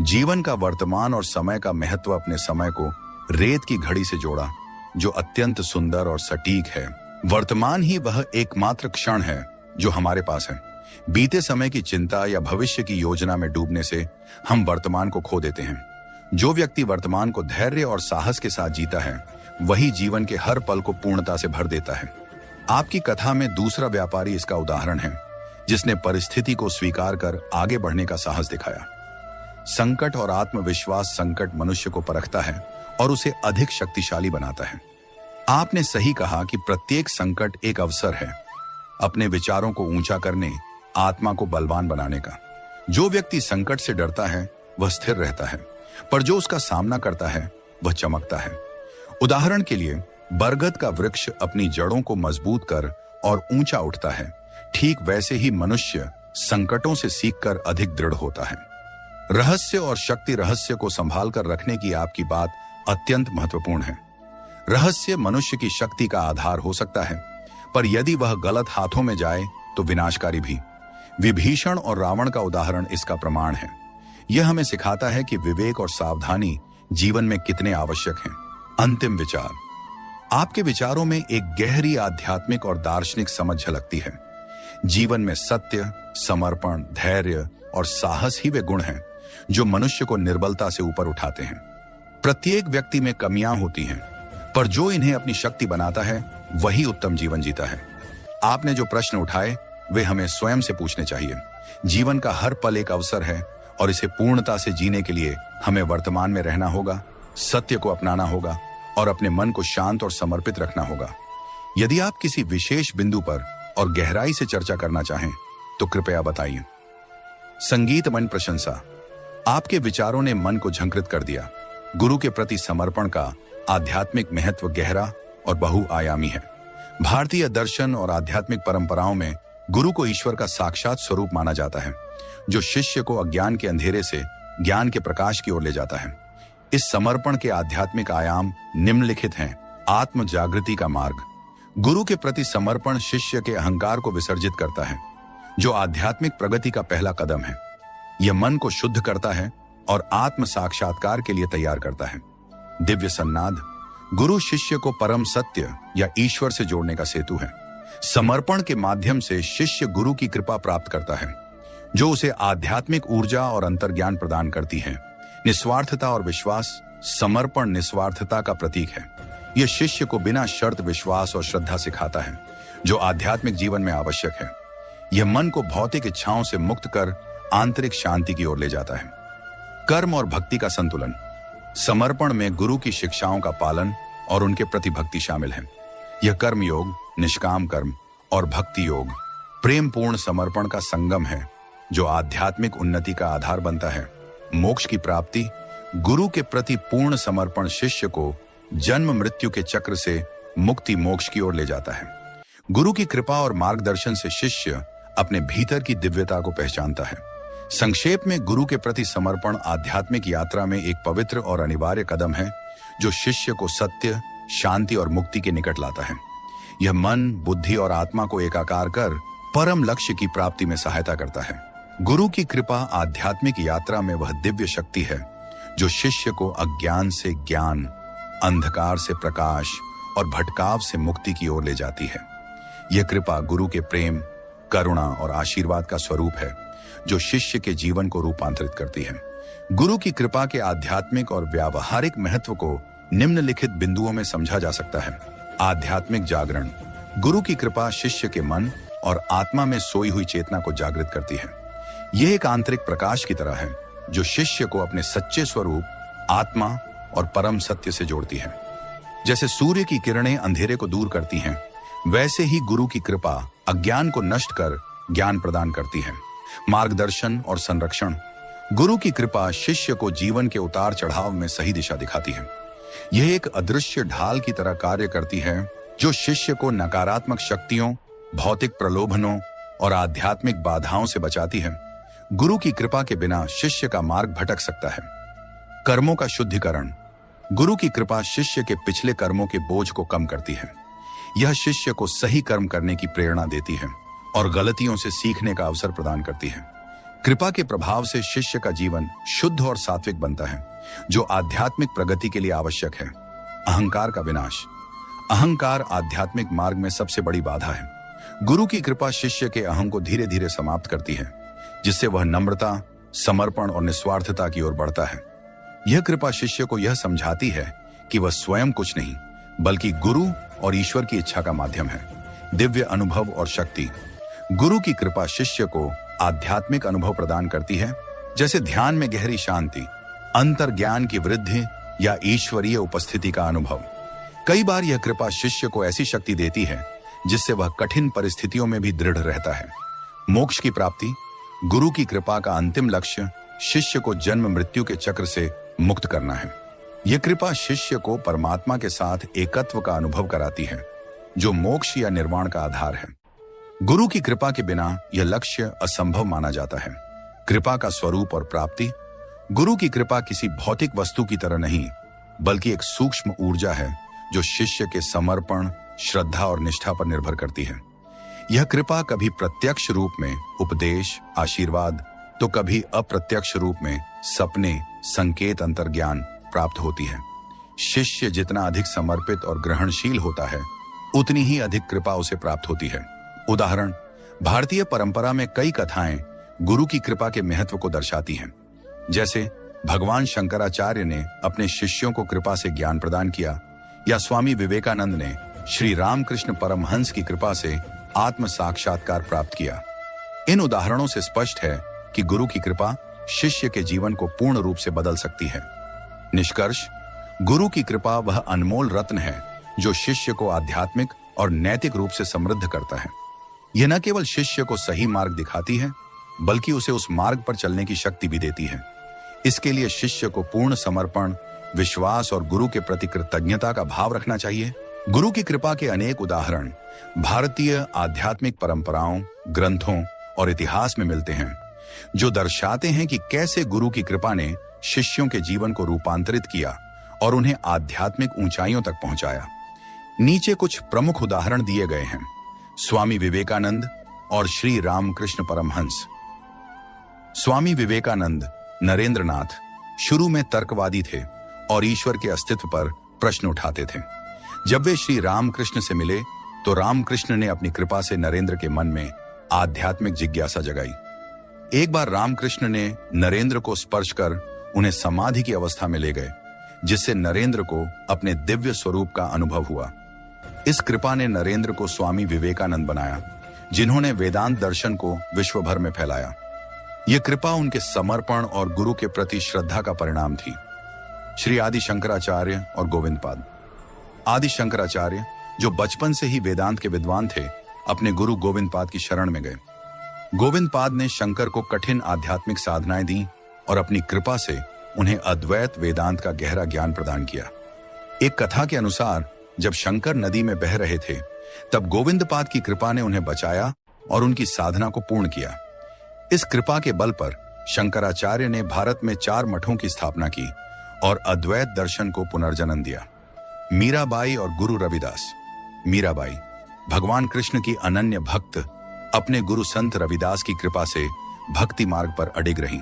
जीवन का वर्तमान और समय का महत्व। अपने समय को रेत की घड़ी से जोड़ा जो अत्यंत सुंदर और सटीक है। वर्तमान ही वह एकमात्र क्षण है जो हमारे पास है। बीते समय की चिंता या भविष्य की योजना में डूबने से हम वर्तमान को खो देते हैं। जो व्यक्ति वर्तमान को धैर्य और साहस के साथ जीता है वही जीवन के हर पल को पूर्णता से भर देता है। आपकी कथा में दूसरा व्यापारी इसका उदाहरण है जिसने परिस्थिति को स्वीकार कर आगे बढ़ने का साहस दिखाया। संकट और आत्मविश्वास। संकट मनुष्य को परखता है और उसे अधिक शक्तिशाली बनाता है। आपने सही कहा कि प्रत्येक संकट एक अवसर है अपने विचारों को ऊंचा करने, आत्मा को बलवान बनाने का। जो व्यक्ति संकट से डरता है वह स्थिर रहता है पर जो उसका सामना करता है वह चमकता है। उदाहरण के लिए बरगद का वृक्ष अपनी जड़ों को मजबूत कर और ऊंचा उठता है, ठीक वैसे ही मनुष्य संकटों से सीखकर अधिक दृढ़ होता है। रहस्य और शक्ति। रहस्य को संभाल कर रखने की आपकी बात अत्यंत महत्वपूर्ण है। रहस्य मनुष्य की शक्ति का आधार हो सकता है, पर यदि वह गलत हाथों में जाए तो विनाशकारी भी। विभीषण और रावण का उदाहरण इसका प्रमाण है। यह हमें सिखाता है कि विवेक और सावधानी जीवन में कितने आवश्यक हैं। अंतिम विचार। आपके विचारों में एक गहरी आध्यात्मिक और दार्शनिक समझ झलकती है। जीवन में सत्य, समर्पण, धैर्य और साहस ही वे गुण हैं जो मनुष्य को निर्बलता से ऊपर उठाते हैं। प्रत्येक व्यक्ति में कमियां होती हैं, पर जो इन्हें अपनी शक्ति बनाता है वही उत्तम जीवन जीता है। आपने जो प्रश्न उठाए वे हमें स्वयं से पूछने चाहिए। जीवन का हर पल एक अवसर है और इसे पूर्णता से जीने के लिए हमें वर्तमान में रहना होगा, सत्य को अपनाना होगा और अपने मन को शांत और समर्पित रखना होगा। यदि आप किसी विशेष बिंदु पर और गहराई से चर्चा करना चाहें तो कृपया बताइए। संगीतमय प्रशंसा। आपके विचारों ने मन को झंकृत कर दिया। गुरु के प्रति समर्पण का आध्यात्मिक महत्व गहरा और बहुआयामी है। भारतीय दर्शन और आध्यात्मिक परंपराओं में गुरु को ईश्वर का साक्षात स्वरूप माना जाता है, जो शिष्य को अज्ञान के अंधेरे से ज्ञान के प्रकाश की ओर ले जाता है। इस समर्पण के आध्यात्मिक आयाम निम्नलिखित हैं। आत्म जागृति का मार्ग। गुरु के प्रति समर्पण शिष्य के अहंकार को विसर्जित करता है, जो आध्यात्मिक प्रगति का पहला कदम है। यह मन को शुद्ध करता है और आत्म साक्षात्कार के लिए तैयार करता है। दिव्य सन्नाद। गुरु शिष्य को परम सत्य या ईश्वर से जोड़ने का सेतु है। समर्पण के माध्यम से शिष्य गुरु की कृपा प्राप्त करता है, जो उसे आध्यात्मिक ऊर्जा और अंतर्ज्ञान प्रदान करती है। निस्वार्थता और विश्वास। समर्पण निस्वार्थता का प्रतीक है। यह शिष्य को बिना शर्त विश्वास और श्रद्धा सिखाता है, जो आध्यात्मिक जीवन में आवश्यक है। यह मन को भौतिक इच्छाओं से मुक्त कर आंतरिक शांति की ओर ले जाता है। कर्म और भक्ति का संतुलन। समर्पण में गुरु की शिक्षाओं का पालन और उनके प्रति भक्ति शामिल है। यह कर्म योग, निष्काम कर्म और भक्ति योग प्रेम पूर्ण समर्पण का संगम है, जो आध्यात्मिक उन्नति का आधार बनता है। मोक्ष की प्राप्ति। गुरु के प्रति पूर्ण समर्पण शिष्य को जन्म मृत्यु के चक्र से मुक्ति मोक्ष की ओर ले जाता है। गुरु की कृपा और मार्गदर्शन से शिष्य अपने भीतर की दिव्यता को पहचानता है। संक्षेप में, गुरु के प्रति समर्पण आध्यात्मिक यात्रा में एक पवित्र और अनिवार्य कदम है, जो शिष्य को सत्य, शांति और मुक्ति के निकट लाता है। यह मन, बुद्धि और आत्मा को एकाकार कर परम लक्ष्य की प्राप्ति में सहायता करता है। गुरु की कृपा आध्यात्मिक यात्रा में वह दिव्य शक्ति है जो शिष्य को अज्ञान से ज्ञान, अंधकार से प्रकाश और भटकाव से मुक्ति की ओर ले जाती है। यह कृपा गुरु के प्रेम, करुणा और आशीर्वाद का स्वरूप है, जो शिष्य के जीवन को रूपांतरित करती है। गुरु की कृपा के आध्यात्मिक और व्यावहारिक महत्व को निम्नलिखित बिंदुओं में समझा जा सकता है। आध्यात्मिक जागरण। गुरु की कृपा शिष्य के मन और आत्मा में सोई हुई चेतना को जागृत करती है। यह एक आंतरिक प्रकाश की तरह है, जो शिष्य को अपने सच्चे स्वरूप, आत्मा और परम सत्य से जोड़ती है। जैसे सूर्य की किरणें अंधेरे को दूर करती हैं, वैसे ही गुरु की कृपा अज्ञान को नष्ट कर ज्ञान प्रदान करती है। मार्गदर्शन और संरक्षण। गुरु की कृपा शिष्य को जीवन के उतार चढ़ाव में सही दिशा दिखाती है। यह एक अदृश्य ढाल की तरह कार्य करती है, जो शिष्य को नकारात्मक शक्तियों, भौतिक प्रलोभनों और आध्यात्मिक बाधाओं से बचाती है। गुरु की कृपा के बिना शिष्य का मार्ग भटक सकता है। कर्मों का शुद्धिकरण। गुरु की कृपा शिष्य के पिछले कर्मों के बोझ को कम करती है। यह शिष्य को सही कर्म करने की प्रेरणा देती है और गलतियों से सीखने का अवसर प्रदान करती है। कृपा के प्रभाव से शिष्य का जीवन शुद्ध और सात्विक बनता है, जो आध्यात्मिक प्रगति के लिए आवश्यक है। अहंकार का विनाश। अहंकार आध्यात्मिक मार्ग में सबसे बड़ी बाधा है। गुरु की कृपा शिष्य के अहं को धीरे धीरे समाप्त करती है, जिससे वह नम्रता, समर्पण और निस्वार्थता की ओर बढ़ता है। यह कृपा शिष्य को यह समझाती है कि वह स्वयं कुछ नहीं, बल्कि गुरु और ईश्वर की इच्छा का माध्यम है। दिव्य अनुभव और शक्ति। गुरु की कृपा शिष्य को आध्यात्मिक अनुभव प्रदान करती है, जैसे ध्यान में गहरी शांति, अंतर्ज्ञान की वृद्धि या ईश्वरीय उपस्थिति का अनुभव। कई बार यह कृपा शिष्य को ऐसी शक्ति देती है जिससे वह कठिन परिस्थितियों में भी दृढ़ रहता है। मोक्ष की प्राप्ति। गुरु की कृपा का अंतिम लक्ष्य शिष्य को जन्म मृत्यु के चक्र से मुक्त करना है। यह कृपा शिष्य को परमात्मा के साथ एकत्व का अनुभव कराती है, जो मोक्ष या निर्वाण का आधार है। गुरु की कृपा के बिना यह लक्ष्य असंभव माना जाता है। कृपा का स्वरूप और प्राप्ति। गुरु की कृपा किसी भौतिक वस्तु की तरह नहीं, बल्कि एक सूक्ष्म ऊर्जा है जो शिष्य के समर्पण, श्रद्धा और निष्ठा पर निर्भर करती है। यह कृपा कभी प्रत्यक्ष रूप में उपदेश, आशीर्वाद, तो कभी अप्रत्यक्ष रूप में सपने, संकेत, अंतर्ज्ञान प्राप्त होती है। शिष्य जितना अधिक समर्पित और ग्रहणशील होता है, उतनी ही अधिक कृपा उसे प्राप्त होती है। उदाहरण, भारतीय परंपरा में कई कथाएं गुरु की कृपा के महत्व को दर्शाती हैं। जैसे भगवान शंकराचार्य ने अपने शिष्यों को कृपा से ज्ञान प्रदान किया, या स्वामी विवेकानंद ने श्री रामकृष्ण परमहंस की कृपा से आत्म साक्षात्कार प्राप्त किया। इन उदाहरणों से स्पष्ट है कि गुरु की कृपा शिष्य के जीवन को पूर्ण रूप से बदल सकती है। निष्कर्ष, गुरु की कृपा वह अनमोल रत्न है जो शिष्य को आध्यात्मिक और नैतिक रूप से समृद्ध करता है। यह न केवल शिष्य को सही मार्ग दिखाती है, बल्कि उसे उस मार्ग पर चलने की शक्ति भी देती है। इसके लिए शिष्य को पूर्ण समर्पण, विश्वास और गुरु के प्रति कृतज्ञता का भाव रखना चाहिए। गुरु की कृपा के अनेक उदाहरण भारतीय आध्यात्मिक परंपराओं, ग्रंथों और इतिहास में मिलते हैं, जो दर्शाते हैं कि कैसे गुरु की कृपा ने शिष्यों के जीवन को रूपांतरित किया और उन्हें आध्यात्मिक ऊंचाइयों तक पहुंचाया। नीचे कुछ प्रमुख उदाहरण दिए गए हैं। स्वामी विवेकानंद और श्री रामकृष्ण परमहंस। स्वामी विवेकानंद नरेंद्रनाथ शुरू में तर्कवादी थे और ईश्वर के अस्तित्व पर प्रश्न उठाते थे। जब वे श्री रामकृष्ण से मिले तो रामकृष्ण ने अपनी कृपा से नरेंद्र के मन में आध्यात्मिक जिज्ञासा जगाई। एक बार रामकृष्ण ने नरेंद्र को स्पर्श कर उन्हें समाधि की अवस्था में ले गए, जिससे नरेंद्र को अपने दिव्य स्वरूप का अनुभव हुआ। इस कृपा ने नरेंद्र को स्वामी विवेकानंद बनाया, जिन्होंने वेदांत दर्शन को विश्व भर में फैलाया। यह कृपा उनके समर्पण और गुरु के प्रति श्रद्धा का परिणाम थी। श्री आदि शंकराचार्य और गोविंद पाद। आदि शंकराचार्य, जो बचपन से ही वेदांत के विद्वान थे, अपने गुरु गोविंद पाद की शरण में गए। गोविंद पाद ने शंकर को कठिन आध्यात्मिक साधनाएं दी और अपनी कृपा से उन्हें अद्वैत वेदांत का गहरा ज्ञान प्रदान किया। एक कथा के अनुसार जब शंकर नदी में बह रहे थे, तब गोविंद पाद की कृपा ने उन्हें बचाया और उनकी साधना को पूर्ण किया। इस कृपा के बल पर शंकराचार्य ने भारत में 4 मठों की स्थापना की और अद्वैत दर्शन को पुनर्जन्म दिया। मीराबाई और गुरु रविदास। मीराबाई भगवान कृष्ण की अनन्य भक्त, अपने गुरु संत रविदास की कृपा से भक्ति मार्ग पर अडिग रहीं।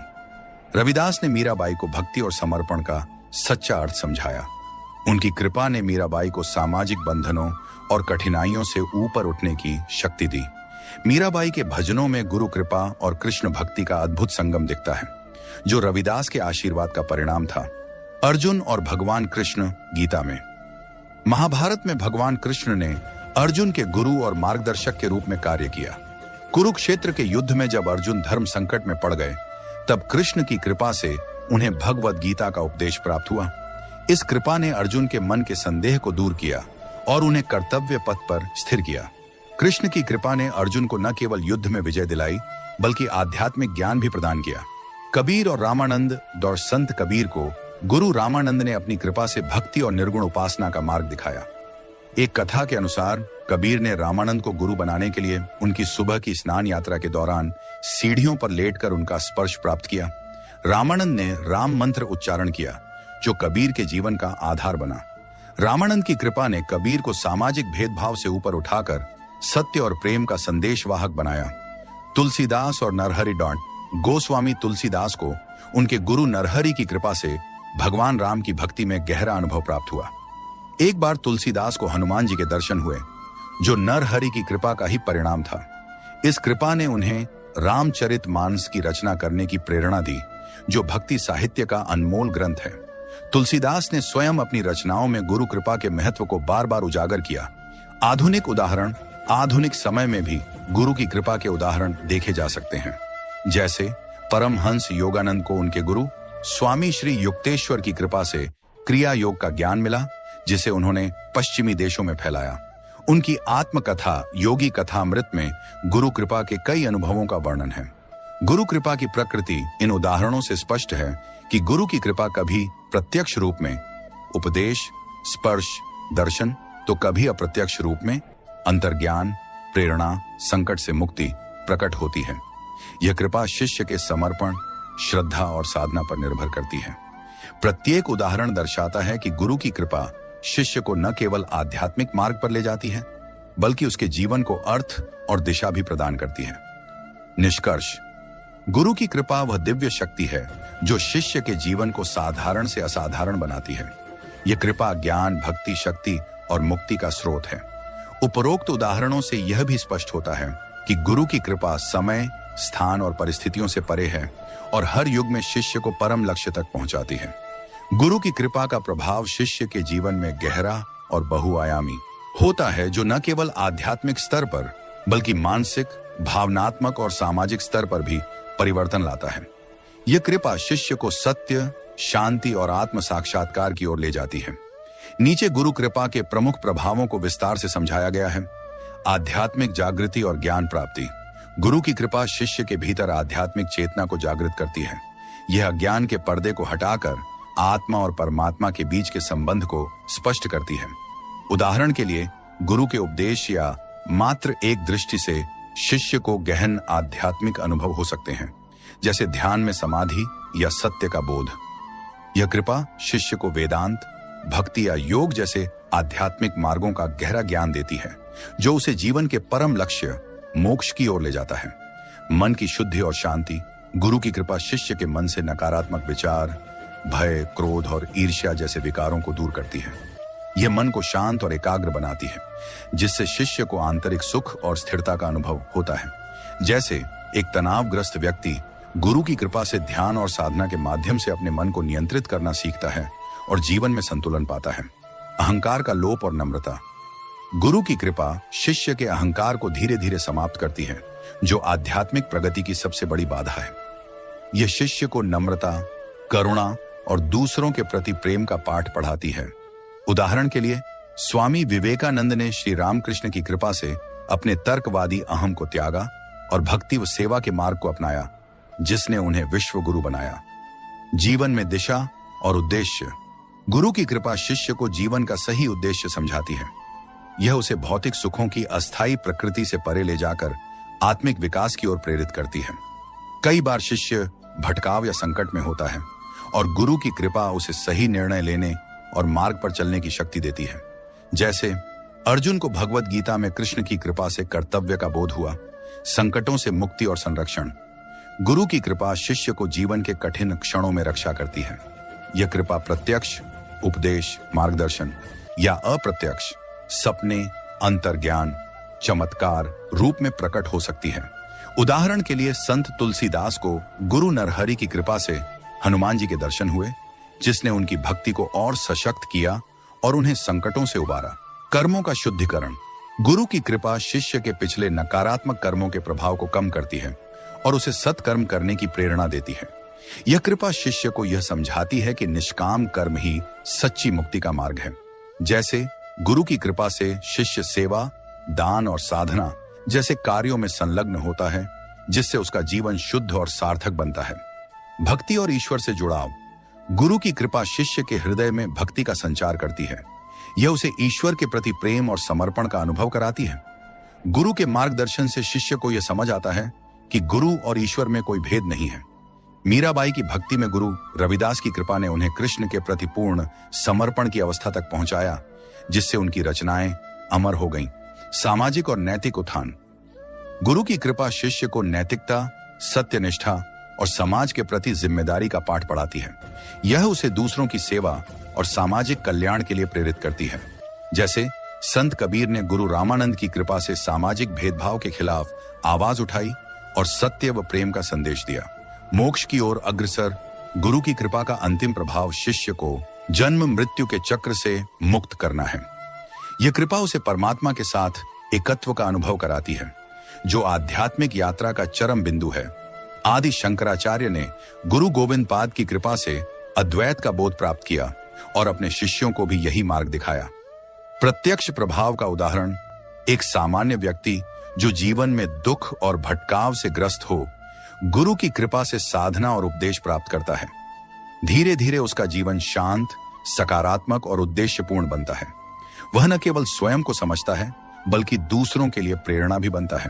रविदास ने मीराबाई को भक्ति और समर्पण का सच्चा अर्थ समझाया। उनकी कृपा ने मीराबाई को सामाजिक बंधनों और कठिनाइयों से ऊपर उठने की शक्ति दी। मीराबाई के भजनों में गुरु कृपा और कृष्ण भक्ति का अद्भुत संगम दिखता है, जो रविदास के आशीर्वाद का परिणाम था। अर्जुन और भगवान कृष्ण। गीता में। महाभारत में भगवान कृष्ण ने अर्जुन के गुरु और मार्गदर्शक के रूप में कार्य किया। कुरुक्षेत्र के युद्ध में जब अर्जुन धर्म संकट में पड़ गए, तब कृष्ण की कृपा से उन्हें भगवद गीता का उपदेश प्राप्त हुआ। इस कृपा ने अर्जुन के मन के संदेह को दूर किया और उन्हें कर्तव्य पथ पर स्थिर किया। कृष्ण की कृपा ने अर्जुन को न केवल युद्ध में विजय दिलाई, बल्कि आध्यात्मिक ज्ञान भी प्रदान किया। कबीर और रामानंद। और संत कबीर को गुरु रामानंद ने अपनी कृपा से भक्ति और निर्गुण उपासना का मार्ग दिखाया। एक कथा के अनुसार कबीर ने रामानंद को गुरु बनाने के लिए उनकी सुबह की स्नान यात्रा के दौरान सीढ़ियों पर लेटकर उनका स्पर्श प्राप्त किया। रामानंद ने राम मंत्र उच्चारण किया, जो कबीर के जीवन का आधार बना। रामानंद की कृपा ने कबीर को सामाजिक भेदभाव से ऊपर उठाकर सत्य और प्रेम का संदेशवाहक बनाया। तुलसीदास और नरहरि डॉट। गोस्वामी तुलसीदास को उनके गुरु नरहरि की कृपा से भगवान राम की भक्ति में गहरा अनुभव प्राप्त हुआ। एक बार तुलसीदास को हनुमान जी के दर्शन हुए, जो नरहरि की कृपा का ही परिणाम था। इस कृपा ने उन्हें रामचरितमानस की रचना करने की प्रेरणा दी, जो भक्ति साहित्य का अनमोल ग्रंथ है। तुलसीदास ने स्वयं अपनी रचनाओं में गुरु कृपा के महत्व को बार बार उजागर किया। आधुनिक उदाहरण। आधुनिक समय में भी गुरु की कृपा के उदाहरण देखे जा सकते हैं। जैसे परमहंस योगानंद को उनके गुरु स्वामी श्री युक्तेश्वर की कृपा से क्रिया योग का ज्ञान मिला, जिसे उन्होंने पश्चिमी देशों में फैलाया। उनकी आत्मकथा योगी कथामृत में गुरु कृपा के कई अनुभवों का वर्णन है। गुरु कृपा की प्रकृति इन उदाहरणों से स्पष्ट है कि गुरु की कृपा कभी प्रत्यक्ष रूप में उपदेश, स्पर्श, दर्शन, तो कभी अप्रत्यक्ष रूप में अंतर्ज्ञान, प्रेरणा, संकट से मुक्ति प्रकट होती है। यह कृपा शिष्य के समर्पण, श्रद्धा और साधना पर निर्भर करती है। प्रत्येक उदाहरण दर्शाता है कि गुरु की कृपा शिष्य को न केवल आध्यात्मिक मार्ग पर ले जाती है, बल्कि उसके जीवन को अर्थ और दिशा भी प्रदान करती है। निष्कर्ष, गुरु की कृपा वह दिव्य शक्ति है जो शिष्य के जीवन को साधारण से असाधारण बनाती है। यह कृपा ज्ञान, भक्ति, शक्ति और मुक्ति का स्रोत है। उपरोक्त उदाहरणों से यह भी स्पष्ट होता है कि गुरु की कृपा समय, स्थान और परिस्थितियों से परे है और हर युग में शिष्य को परम लक्ष्य तक पहुंचाती है। गुरु की कृपा का प्रभाव शिष्य के जीवन में गहरा और बहुआयामी होता है, जो न केवल आध्यात्मिक स्तर पर बल्कि मानसिक, भावनात्मक और सामाजिक स्तर पर भी परिवर्तन लाता है। यह कृपा शिष्य को सत्य, शांति और आत्म साक्षात्कार की ओर ले जाती है। नीचे गुरु कृपा के प्रमुख प्रभावों को विस्तार से समझाया गया है। आध्यात्मिक जागृति और ज्ञान प्राप्ति। गुरु की कृपा शिष्य के भीतर आध्यात्मिक चेतना को जागृत करती है। यह अज्ञान के पर्दे को हटाकर आत्मा और परमात्मा के बीच के संबंध को स्पष्ट करती है। उदाहरण के लिए, गुरु के उपदेश या मात्र एक दृष्टि से शिष्य को गहन आध्यात्मिक अनुभव हो सकते हैं, जैसे ध्यान में समाधि या सत्य का बोध। यह कृपा शिष्य को वेदांत, भक्ति या योग जैसे आध्यात्मिक मार्गों का गहरा ज्ञान देती है, जो उसे जीवन के परम लक्ष्य मोक्ष की ओर ले जाता है। मन की शुद्धि और शांति। गुरु की कृपा शिष्य के मन से नकारात्मक विचार, भय, क्रोध और ईर्ष्या जैसे विकारों को दूर करती है। यह मन को शांत और एकाग्र बनाती है, जिससे शिष्य को आंतरिक सुख और स्थिरता का अनुभव होता है। जैसे एक तनावग्रस्त व्यक्ति गुरु की कृपा से ध्यान और साधना के माध्यम से अपने मन को नियंत्रित करना सीखता है और जीवन में संतुलन पाता है। अहंकार का लोप और नम्रता। गुरु की कृपा शिष्य के अहंकार को धीरे धीरे समाप्त करती है, जो आध्यात्मिक प्रगति की सबसे बड़ी बाधा है। यह शिष्य को नम्रता, करुणा और दूसरों के प्रति प्रेम का पाठ पढ़ाती है। उदाहरण के लिए, स्वामी विवेकानंद ने श्री रामकृष्ण की कृपा से अपने तर्कवादी अहम को त्यागा और भक्ति व सेवा के मार्ग को अपनाया, जिसने उन्हें विश्व गुरु बनाया। जीवन में दिशा और उद्देश्य। गुरु की कृपा शिष्य को जीवन का सही उद्देश्य समझाती है। यह उसे भौतिक सुखों की अस्थायी प्रकृति से परे ले जाकर आत्मिक विकास की ओर प्रेरित करती है। कई बार शिष्य भटकाव या संकट में होता है और गुरु की कृपा उसे सही निर्णय लेने और मार्ग पर चलने की शक्ति देती है। जैसे अर्जुन को भगवद गीता में कृष्ण की कृपा से कर्तव्य का बोध हुआ, संकटों से मुक्ति और संरक्षण। गुरु की कृपा शिष्य को जीवन के कठिन क्षणों में रक्षा करती है। यह कृपा प्रत्यक्ष उपदेश, मार्गदर्शन या अप्रत्यक्ष सपने, अंतर्ज्ञान, चमत्कार रूप में प्रकट हो सकती है। उदाहरण के लिए, संत तुलसीदास को गुरु नरहरि की कृपा से हनुमान जी के दर्शन हुए, जिसने उनकी भक्ति को और सशक्त किया और उन्हें संकटों से उबारा। कर्मों का शुद्धिकरण। गुरु की कृपा शिष्य के पिछले नकारात्मक कर्मों के प्रभाव को कम करती है और उसे सत्कर्म करने की प्रेरणा देती है। यह कृपा शिष्य को यह समझाती है कि निष्काम कर्म ही सच्ची मुक्ति का मार्ग है। जैसे गुरु की कृपा से शिष्य सेवा, दान और साधना जैसे कार्यों में संलग्न होता है, जिससे उसका जीवन शुद्ध और सार्थक बनता है। भक्ति और ईश्वर से जुड़ाव। गुरु की कृपा शिष्य के हृदय में भक्ति का संचार करती है। यह उसे ईश्वर के प्रति प्रेम और समर्पण का अनुभव कराती है। गुरु के मार्गदर्शन से शिष्य को यह समझ आता है कि गुरु और ईश्वर में कोई भेद नहीं है। मीराबाई की भक्ति में गुरु रविदास की कृपा ने उन्हें कृष्ण के प्रति पूर्ण समर्पण की अवस्था तक पहुंचाया, जिससे उनकी रचनाएं अमर हो गईं। सामाजिक और नैतिक उत्थान। गुरु की कृपा शिष्य को नैतिकता, सत्यनिष्ठा और समाज के प्रति जिम्मेदारी का पाठ पढ़ाती है। यह उसे दूसरों की सेवा और सामाजिक कल्याण के लिए प्रेरित करती है। जैसे संत कबीर ने गुरु रामानंद की कृपा से सामाजिक भेदभाव के खिलाफ आवाज उठाई और सत्य व प्रेम का संदेश दिया। मोक्ष की ओर अग्रसर। गुरु की कृपा का अंतिम प्रभाव शिष्य को जन्म मृत्यु के चक्र से मुक्त करना है। यह कृपा उसे परमात्मा के साथ एकत्व का अनुभव कराती है, जो आध्यात्मिक यात्रा का चरम बिंदु है। आदि शंकराचार्य ने गुरु गोविंद पाद की कृपा से अद्वैत का बोध प्राप्त किया और अपने शिष्यों को भी यही मार्ग दिखाया। प्रत्यक्ष प्रभाव का उदाहरण, एक सामान्य व्यक्ति जो जीवन में दुख और भटकाव से ग्रस्त हो, गुरु की कृपा से साधना और उपदेश प्राप्त करता है। धीरे धीरे उसका जीवन शांत, सकारात्मक और उद्देश्यपूर्ण बनता है। वह न केवल स्वयं को समझता है, बल्कि दूसरों के लिए प्रेरणा भी बनता है।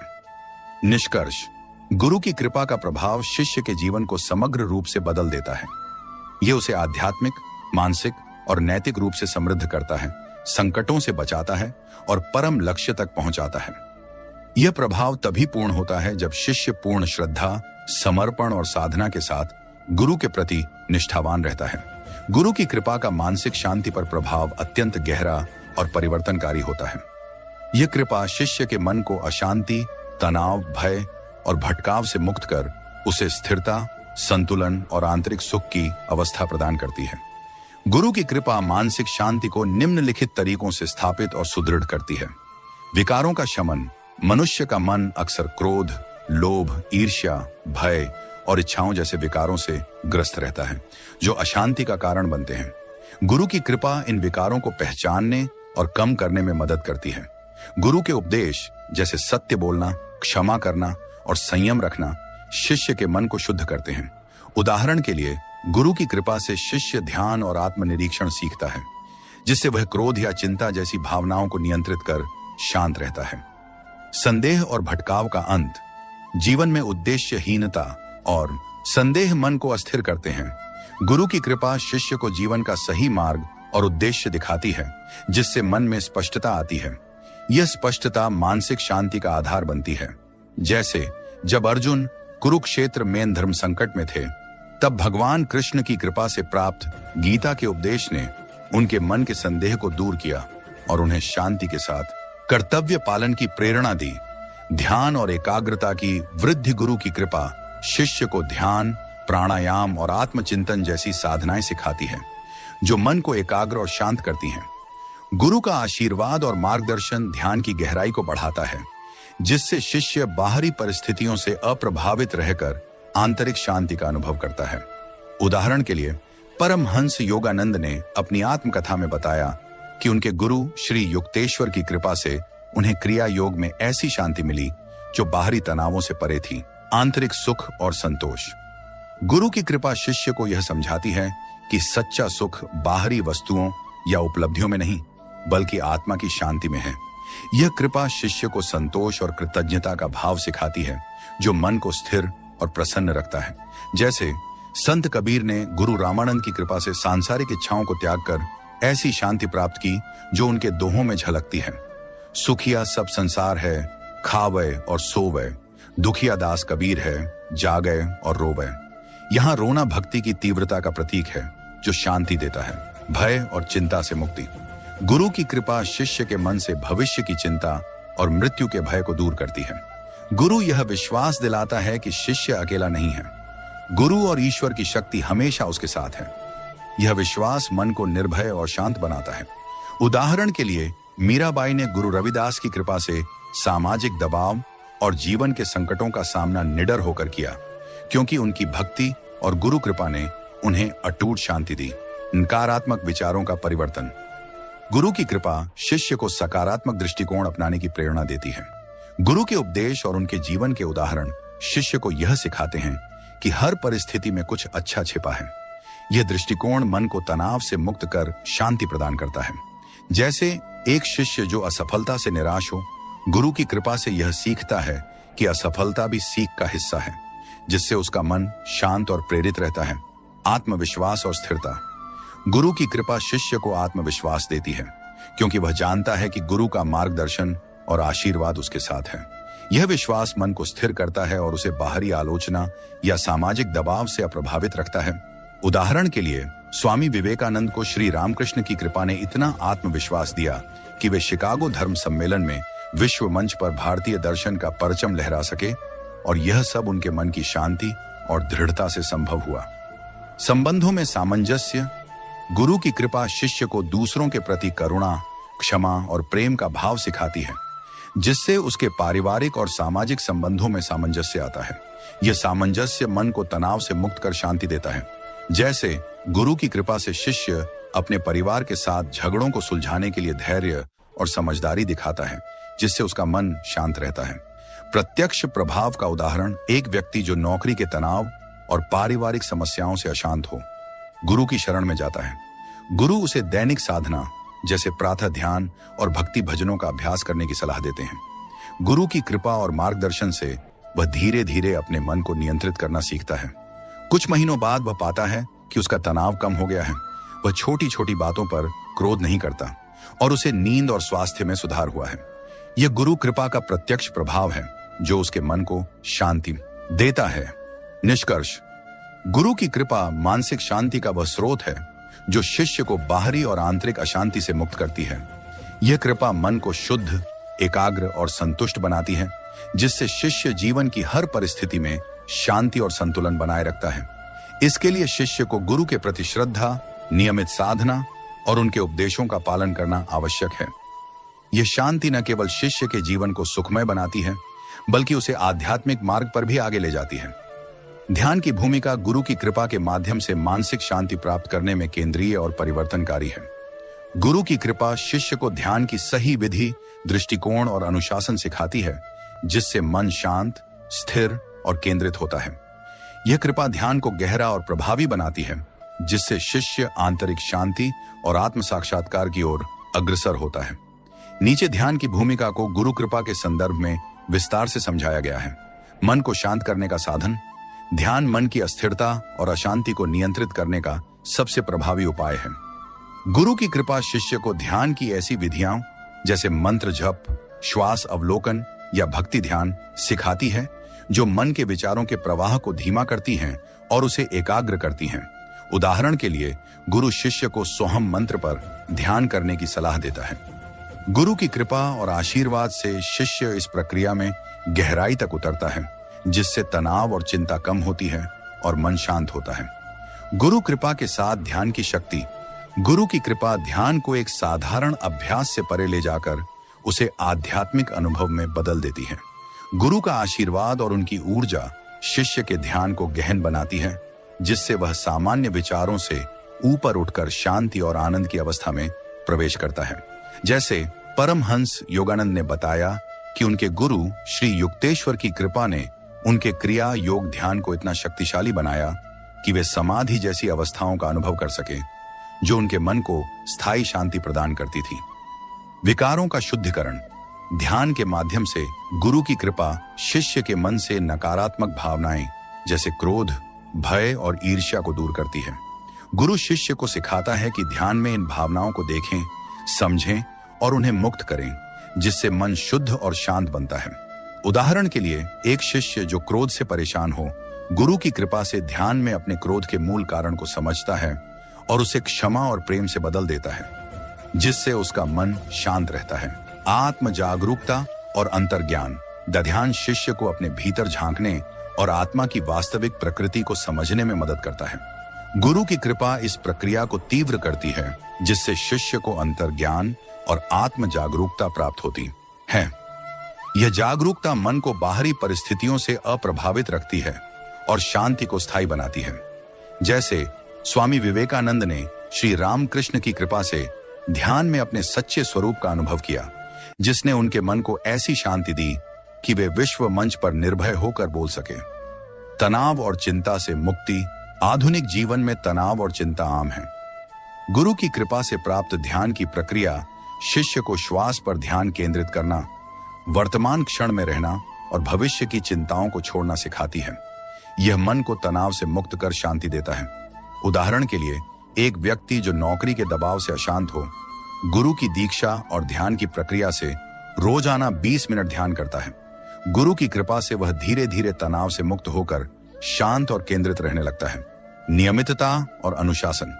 निष्कर्ष, गुरु की कृपा का प्रभाव शिष्य के जीवन को समग्र रूप से बदल देता है। यह उसे आध्यात्मिक, मानसिक और नैतिक रूप से समृद्ध करता है संकटों से बचाता है और परम लक्ष्य तक पहुंचाता है। यह प्रभाव तभी पूर्ण होता है जब शिष्य पूर्ण श्रद्धा, समर्पण और साधना के साथ गुरु के प्रति निष्ठावान रहता है। गुरु की कृपा का मानसिक शांति पर प्रभाव अत्यंत गहरा और परिवर्तनकारी होता है। यह कृपा शिष्य के मन को अशांति, तनाव, भय और भटकाव से मुक्त कर उसे स्थिरता, संतुलन और आंतरिक सुख की अवस्था प्रदान करती है। गुरु की कृपा मानसिक शांति को निम्नलिखित तरीकों से स्थापित और सुदृढ़ करती है। विकारों का शमन। मनुष्य का मन अक्सर क्रोध, लोभ, ईर्ष्या, भय और इच्छाओं जैसे विकारों से ग्रस्त रहता है, जो अशांति का कारण बनते हैं। गुरु की कृपा इन विकारों को पहचानने और कम करने में मदद करती है। गुरु के उपदेश जैसे सत्य बोलना, क्षमा करना और संयम रखना शिष्य के मन को शुद्ध करते हैं। उदाहरण के लिए, गुरु की कृपा से शिष्य ध्यान और आत्मनिरीक्षण सीखता है, जिससे वह क्रोध या चिंता जैसी भावनाओं को नियंत्रित कर शांत रहता है। संदेह और भटकाव का अंत। जीवन में उद्देश्यहीनता और संदेह मन को अस्थिर करते हैं। गुरु की कृपा शिष्य को जीवन का सही मार्ग और उद्देश्य दिखाती है, जिससे मन में स्पष्टता आती है। यह स्पष्टता मानसिक शांति का आधार बनती है। जैसे जब अर्जुन कुरुक्षेत्र में धर्म संकट में थे, तब भगवान कृष्ण की कृपा से प्राप्त गीता के उपदेश ने उनके मन के संदेह को दूर किया और उन्हें शांति के साथ कर्तव्य पालन की प्रेरणा दी। ध्यान और एकाग्रता की वृद्धि। गुरु की कृपा शिष्य को ध्यान, प्राणायाम और आत्मचिंतन जैसी साधनाएं सिखाती है, जो मन को एकाग्र और शांत करती हैं। गुरु का आशीर्वाद और मार्गदर्शन ध्यान की गहराई को बढ़ाता है, जिससे शिष्य बाहरी परिस्थितियों से अप्रभावित रहकर आंतरिक शांति का अनुभव करता है। उदाहरण के लिए, परमहंस योगानंद ने अपनी आत्मकथा में बताया कि उनके गुरु श्री युक्तेश्वर की कृपा से उन्हें क्रिया योग में ऐसी शांति मिली जो बाहरी तनावों से परे थी, आंतरिक सुख और संतोष। गुरु की कृपा शिष्य को यह समझाती है कि सच्चा सुख बाहरी वस्तुओं या उपलब्धियों में नहीं, बल्कि आत्मा की शांति में है। यह कृपा शिष्य को संतोष और कृतज्ञता का भाव सिखाती है, जो मन को स्थिर और प्रसन्न रखता है। जैसे संत कबीर ने गुरु रामानंद की कृपा से सांसारिक इच्छाओं को त्याग कर ऐसी शांति प्राप्त की जो उनके दोहों में झलकती है। सुखिया सब संसार है, खावे और सोवे, दुखिया दास कबीर है, जागे और रोवे। यहाँ रोना भक्ति की तीव्रता का प्रतीक है, जो शांति देता है, भय और चिंता से मुक्ति। गुरु की कृपा शिष्य के मन से भविष्य की चिंता और मृत्यु के भय को दूर करती है। गुरु यह विश्वास दिलाता है कि शिष्य अकेला नहीं है। गुरु और ईश्वर की शक्ति हमेशा उसके साथ है। यह विश्वास मन को निर्भय और शांत बनाता है। उदाहरण के लिए, मीराबाई ने गुरु रविदास की कृपा से सामाजिक दबाव और जीवन के संकटों का सामना निडर होकर किया, क्योंकि उनकी भक्ति और गुरु कृपा ने उन्हें अटूट शांति दी। नकारात्मक विचारों का परिवर्तन। गुरु की कृपा शिष्य को सकारात्मक दृष्टिकोण अपनाने की प्रेरणा देती है। गुरु के उपदेश और उनके जीवन के उदाहरण शिष्य को यह सिखाते हैं कि हर परिस्थिति में कुछ अच्छा छिपा है। यह दृष्टिकोण मन को तनाव से मुक्त कर शांति प्रदान करता है। जैसे एक शिष्य जो असफलता से निराश हो, गुरु की कृपा से यह सीखता है कि असफलता भी सीख का हिस्सा है, जिससे उसका मन शांत और प्रेरित रहता है। आत्मविश्वास और स्थिरता। गुरु की कृपा शिष्य को आत्मविश्वास देती है, क्योंकि वह जानता है कि गुरु का मार्गदर्शन और आशीर्वाद उसके साथ है। यह विश्वास मन को स्थिर करता है और उसे बाहरी आलोचना या सामाजिक दबाव से अप्रभावित रखता है। उदाहरण के लिए, स्वामी विवेकानंद को श्री रामकृष्ण की कृपा ने इतना आत्मविश्वास दिया कि वे शिकागो धर्म सम्मेलन में विश्व मंच पर भारतीय दर्शन का परचम लहरा सके, और यह सब उनके मन की शांति और दृढ़ता से संभव हुआ। संबंधों में सामंजस्य। गुरु की कृपा शिष्य को दूसरों के प्रति करुणा, क्षमा और प्रेम का भाव सिखाती है, जिससे उसके पारिवारिक और सामाजिक संबंधों में सामंजस्य आता है। यह सामंजस्य मन को तनाव से मुक्त कर शांति देता है। जैसे गुरु की कृपा से शिष्य अपने परिवार के साथ झगड़ों को सुलझाने के लिए धैर्य और समझदारी दिखाता है, जिससे उसका मन शांत रहता है। प्रत्यक्ष प्रभाव का उदाहरण, एक व्यक्ति जो नौकरी के तनाव और पारिवारिक समस्याओं से अशांत हो, गुरु की शरण में जाता है। गुरु उसे दैनिक साधना जैसे प्रातः ध्यान और भक्ति भजनों का अभ्यास करने की सलाह देते हैं। गुरु की कृपा और मार्गदर्शन से वह धीरे धीरे अपने मन को नियंत्रित करना सीखता है। कुछ महीनों बाद वह पाता है कि उसका तनाव कम हो गया है। वह छोटी छोटी बातों पर क्रोध नहीं करता, और उसे नींद और स्वास्थ्य में सुधार हुआ है। यह गुरु कृपा का प्रत्यक्ष प्रभाव है जो उसके मन को शांति देता है। निष्कर्ष, गुरु की कृपा मानसिक शांति का वह स्रोत है जो शिष्य को बाहरी और आंतरिक अशांति से मुक्त करती है। यह कृपा मन को शुद्ध, एकाग्र और संतुष्ट बनाती है, जिससे शिष्य जीवन की हर परिस्थिति में शांति और संतुलन बनाए रखता है। इसके लिए शिष्य को गुरु के प्रति श्रद्धा, नियमित साधना और उनके उपदेशों का पालन करना आवश्यक है। यह शांति न केवल शिष्य के जीवन को सुखमय बनाती है, बल्कि उसे आध्यात्मिक मार्ग पर भी आगे ले जाती है। ध्यान की भूमिका गुरु की कृपा के माध्यम से मानसिक शांति प्राप्त करने में केंद्रीय और परिवर्तनकारी है। गुरु की कृपा शिष्य को ध्यान की सही विधि, दृष्टिकोण और अनुशासन सिखाती है, जिससे मन शांत, स्थिर और केंद्रित होता है। यह कृपा ध्यान को गहरा और प्रभावी बनाती है, जिससे शिष्य आंतरिक शांति और आत्म साक्षात्कार की ओर अग्रसर होता है। नीचे ध्यान की भूमिका को गुरु कृपा के संदर्भ में विस्तार से समझाया गया है। मन को शांत करने का साधन। ध्यान मन की अस्थिरता और अशांति को नियंत्रित करने का सबसे प्रभावी उपाय है। गुरु की कृपा शिष्य को ध्यान की ऐसी विधियां जैसे मंत्र जप, श्वास अवलोकन या भक्ति ध्यान सिखाती है, जो मन के विचारों के प्रवाह को धीमा करती हैं और उसे एकाग्र करती हैं। उदाहरण के लिए, गुरु शिष्य को सोहम मंत्र पर ध्यान करने की सलाह देता है। गुरु की कृपा और आशीर्वाद से शिष्य इस प्रक्रिया में गहराई तक उतरता है, जिससे तनाव और चिंता कम होती है और मन शांत होता है। गुरु कृपा के साथ ध्यान की शक्ति। गुरु की कृपा ध्यान को एक साधारण अभ्यास से परे ले जाकर उसे आध्यात्मिक अनुभव में बदल देती है। गुरु का आशीर्वाद और उनकी ऊर्जा शिष्य के ध्यान को गहन बनाती है, जिससे वह सामान्य विचारों से ऊपर उठकर शांति और आनंद की अवस्था में प्रवेश करता है। जैसे परमहंस योगानंद ने बताया कि उनके गुरु श्री युक्तेश्वर की कृपा ने उनके क्रिया योग ध्यान को इतना शक्तिशाली बनाया कि वे समाधि जैसी अवस्थाओं का अनुभव कर सके, जो उनके मन को स्थायी शांति प्रदान करती थी। विकारों का शुद्धिकरण। ध्यान के माध्यम से गुरु की कृपा शिष्य के मन से नकारात्मक भावनाएं जैसे क्रोध, भय और ईर्ष्या को दूर करती है। गुरु शिष्य को सिखाता है कि ध्यान में इन भावनाओं को देखें, समझें और उन्हें मुक्त करें, जिससे मन शुद्ध और शांत बनता है। उदाहरण के लिए, एक शिष्य जो क्रोध से परेशान हो, गुरु की कृपा से ध्यान में अपने क्रोध के मूल कारण को समझता है और उसे क्षमा और प्रेम से बदल देता है, जिससे उसका मन शांत रहता है। आत्म जागरूकता और अंतर्ज्ञान। ध्यान शिष्य को अपने भीतर झांकने और आत्मा की वास्तविक प्रकृति को समझने में मदद करता है। गुरु की कृपा इस प्रक्रिया को तीव्र करती है, जिससे शिष्य को अंतर्ज्ञान और आत्म जागरूकता प्राप्त होती है। यह जागरूकता मन को बाहरी परिस्थितियों से अप्रभावित रखती है और शांति को स्थायी बनाती है। जैसे स्वामी विवेकानंद ने श्री रामकृष्ण की कृपा से ध्यान में अपने सच्चे स्वरूप का अनुभव किया, जिसने उनके मन को ऐसी शांति दी कि वे विश्व मंच पर निर्भय होकर बोल सके। तनाव और चिंता से मुक्ति। आधुनिक जीवन में तनाव और चिंता आम है। गुरु की कृपा से प्राप्त ध्यान की प्रक्रिया शिष्य को श्वास पर ध्यान केंद्रित करना, वर्तमान क्षण में रहना और भविष्य की चिंताओं को छोड़ना सिखाती है। यह मन को तनाव से मुक्त कर शांति देता है। उदाहरण के लिए, एक व्यक्ति जो नौकरी के दबाव से अशांत हो, गुरु की दीक्षा और ध्यान की प्रक्रिया से रोजाना 20 मिनट ध्यान करता है। गुरु की कृपा से वह धीरे धीरे तनाव से मुक्त होकर शांत और केंद्रित रहने लगता है। नियमितता और अनुशासन।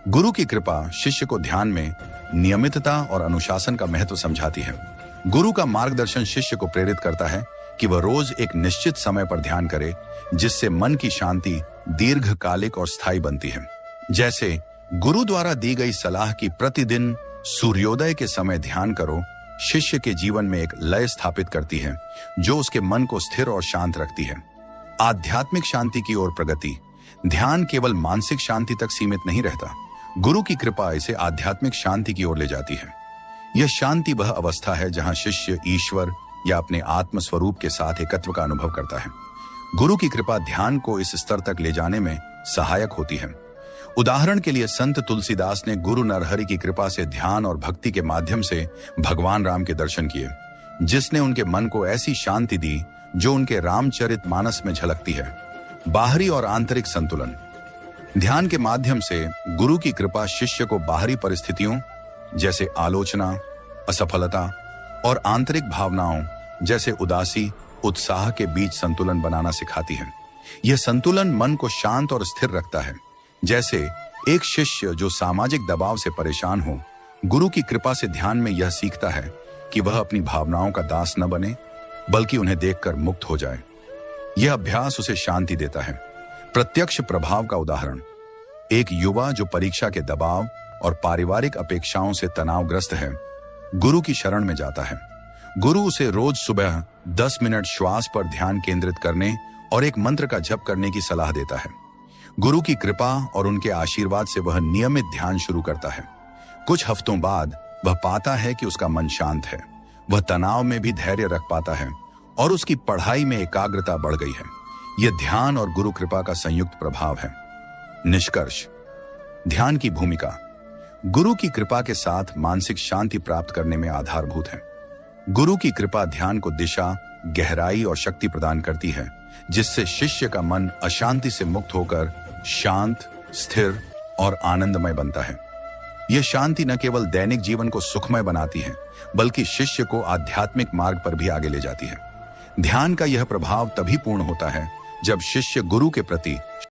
गुरु की कृपा शिष्य को ध्यान में नियमितता और अनुशासन का महत्व समझाती है। गुरु का मार्गदर्शन शिष्य को प्रेरित करता है कि वह रोज एक निश्चित समय पर ध्यान करे, जिससे मन की शांति दीर्घकालिक और स्थायी बनती है। जैसे गुरु द्वारा दी गई सलाह कि प्रतिदिन सूर्योदय के समय ध्यान करो, शिष्य के जीवन में एक लय स्थापित करती है, जो उसके मन को स्थिर और शांत रखती है। आध्यात्मिक शांति की ओर प्रगति। ध्यान केवल मानसिक शांति तक सीमित नहीं रहता। गुरु की कृपा इसे आध्यात्मिक शांति की ओर ले जाती है। यह शांति वह अवस्था है जहां शिष्य ईश्वर या अपने आत्म स्वरूप के साथ एकत्व का अनुभव करता है। गुरु की कृपा ध्यान को इस स्तर तक ले जाने में सहायक होती है। उदाहरण के लिए, संत तुलसीदास ने गुरु नरहरि की कृपा से ध्यान और भक्ति के माध्यम से भगवान राम के दर्शन किए, जिसने उनके मन को ऐसी शांति दी जो उनके रामचरितमानस में झलकती है। बाहरी और आंतरिक संतुलन। ध्यान के माध्यम से गुरु की कृपा शिष्य को बाहरी परिस्थितियों जैसे आलोचना, असफलता और आंतरिक भावनाओं जैसे उदासी, उत्साह के बीच संतुलन बनाना सिखाती है। यह संतुलन मन को शांत और स्थिर रखता है। जैसे एक शिष्य जो सामाजिक दबाव से परेशान हो, गुरु की कृपा से ध्यान में यह सीखता है कि वह अपनी भावनाओं का दास न बने, बल्कि उन्हें देखकर मुक्त हो जाए। यह अभ्यास उसे शांति देता है। प्रत्यक्ष प्रभाव का उदाहरण, एक युवा जो परीक्षा के दबाव और पारिवारिक अपेक्षाओं से तनावग्रस्त है, गुरु की शरण में जाता है। गुरु उसे रोज सुबह 10 मिनट श्वास पर ध्यान केंद्रित करने और एक मंत्र का जप करने की सलाह देता है। गुरु की कृपा और उनके आशीर्वाद से वह नियमित ध्यान शुरू करता है। कुछ हफ्तों बाद वह पाता है कि उसका मन शांत है, वह तनाव में भी धैर्य रख पाता है और उसकी पढ़ाई में एकाग्रता बढ़ गई है। यह ध्यान और गुरु कृपा का संयुक्त प्रभाव है। निष्कर्ष, ध्यान की भूमिका गुरु की कृपा के साथ मानसिक शांति प्राप्त करने में आधारभूत है। गुरु की कृपा ध्यान को दिशा, गहराई और शक्ति प्रदान करती है, जिससे शिष्य का मन अशांति से मुक्त होकर शांत, स्थिर और आनंदमय बनता है। यह शांति न केवल दैनिक जीवन को सुखमय बनाती है, बल्कि शिष्य को आध्यात्मिक मार्ग पर भी आगे ले जाती है। ध्यान का यह प्रभाव तभी पूर्ण होता है जब शिष्य गुरु के प्रति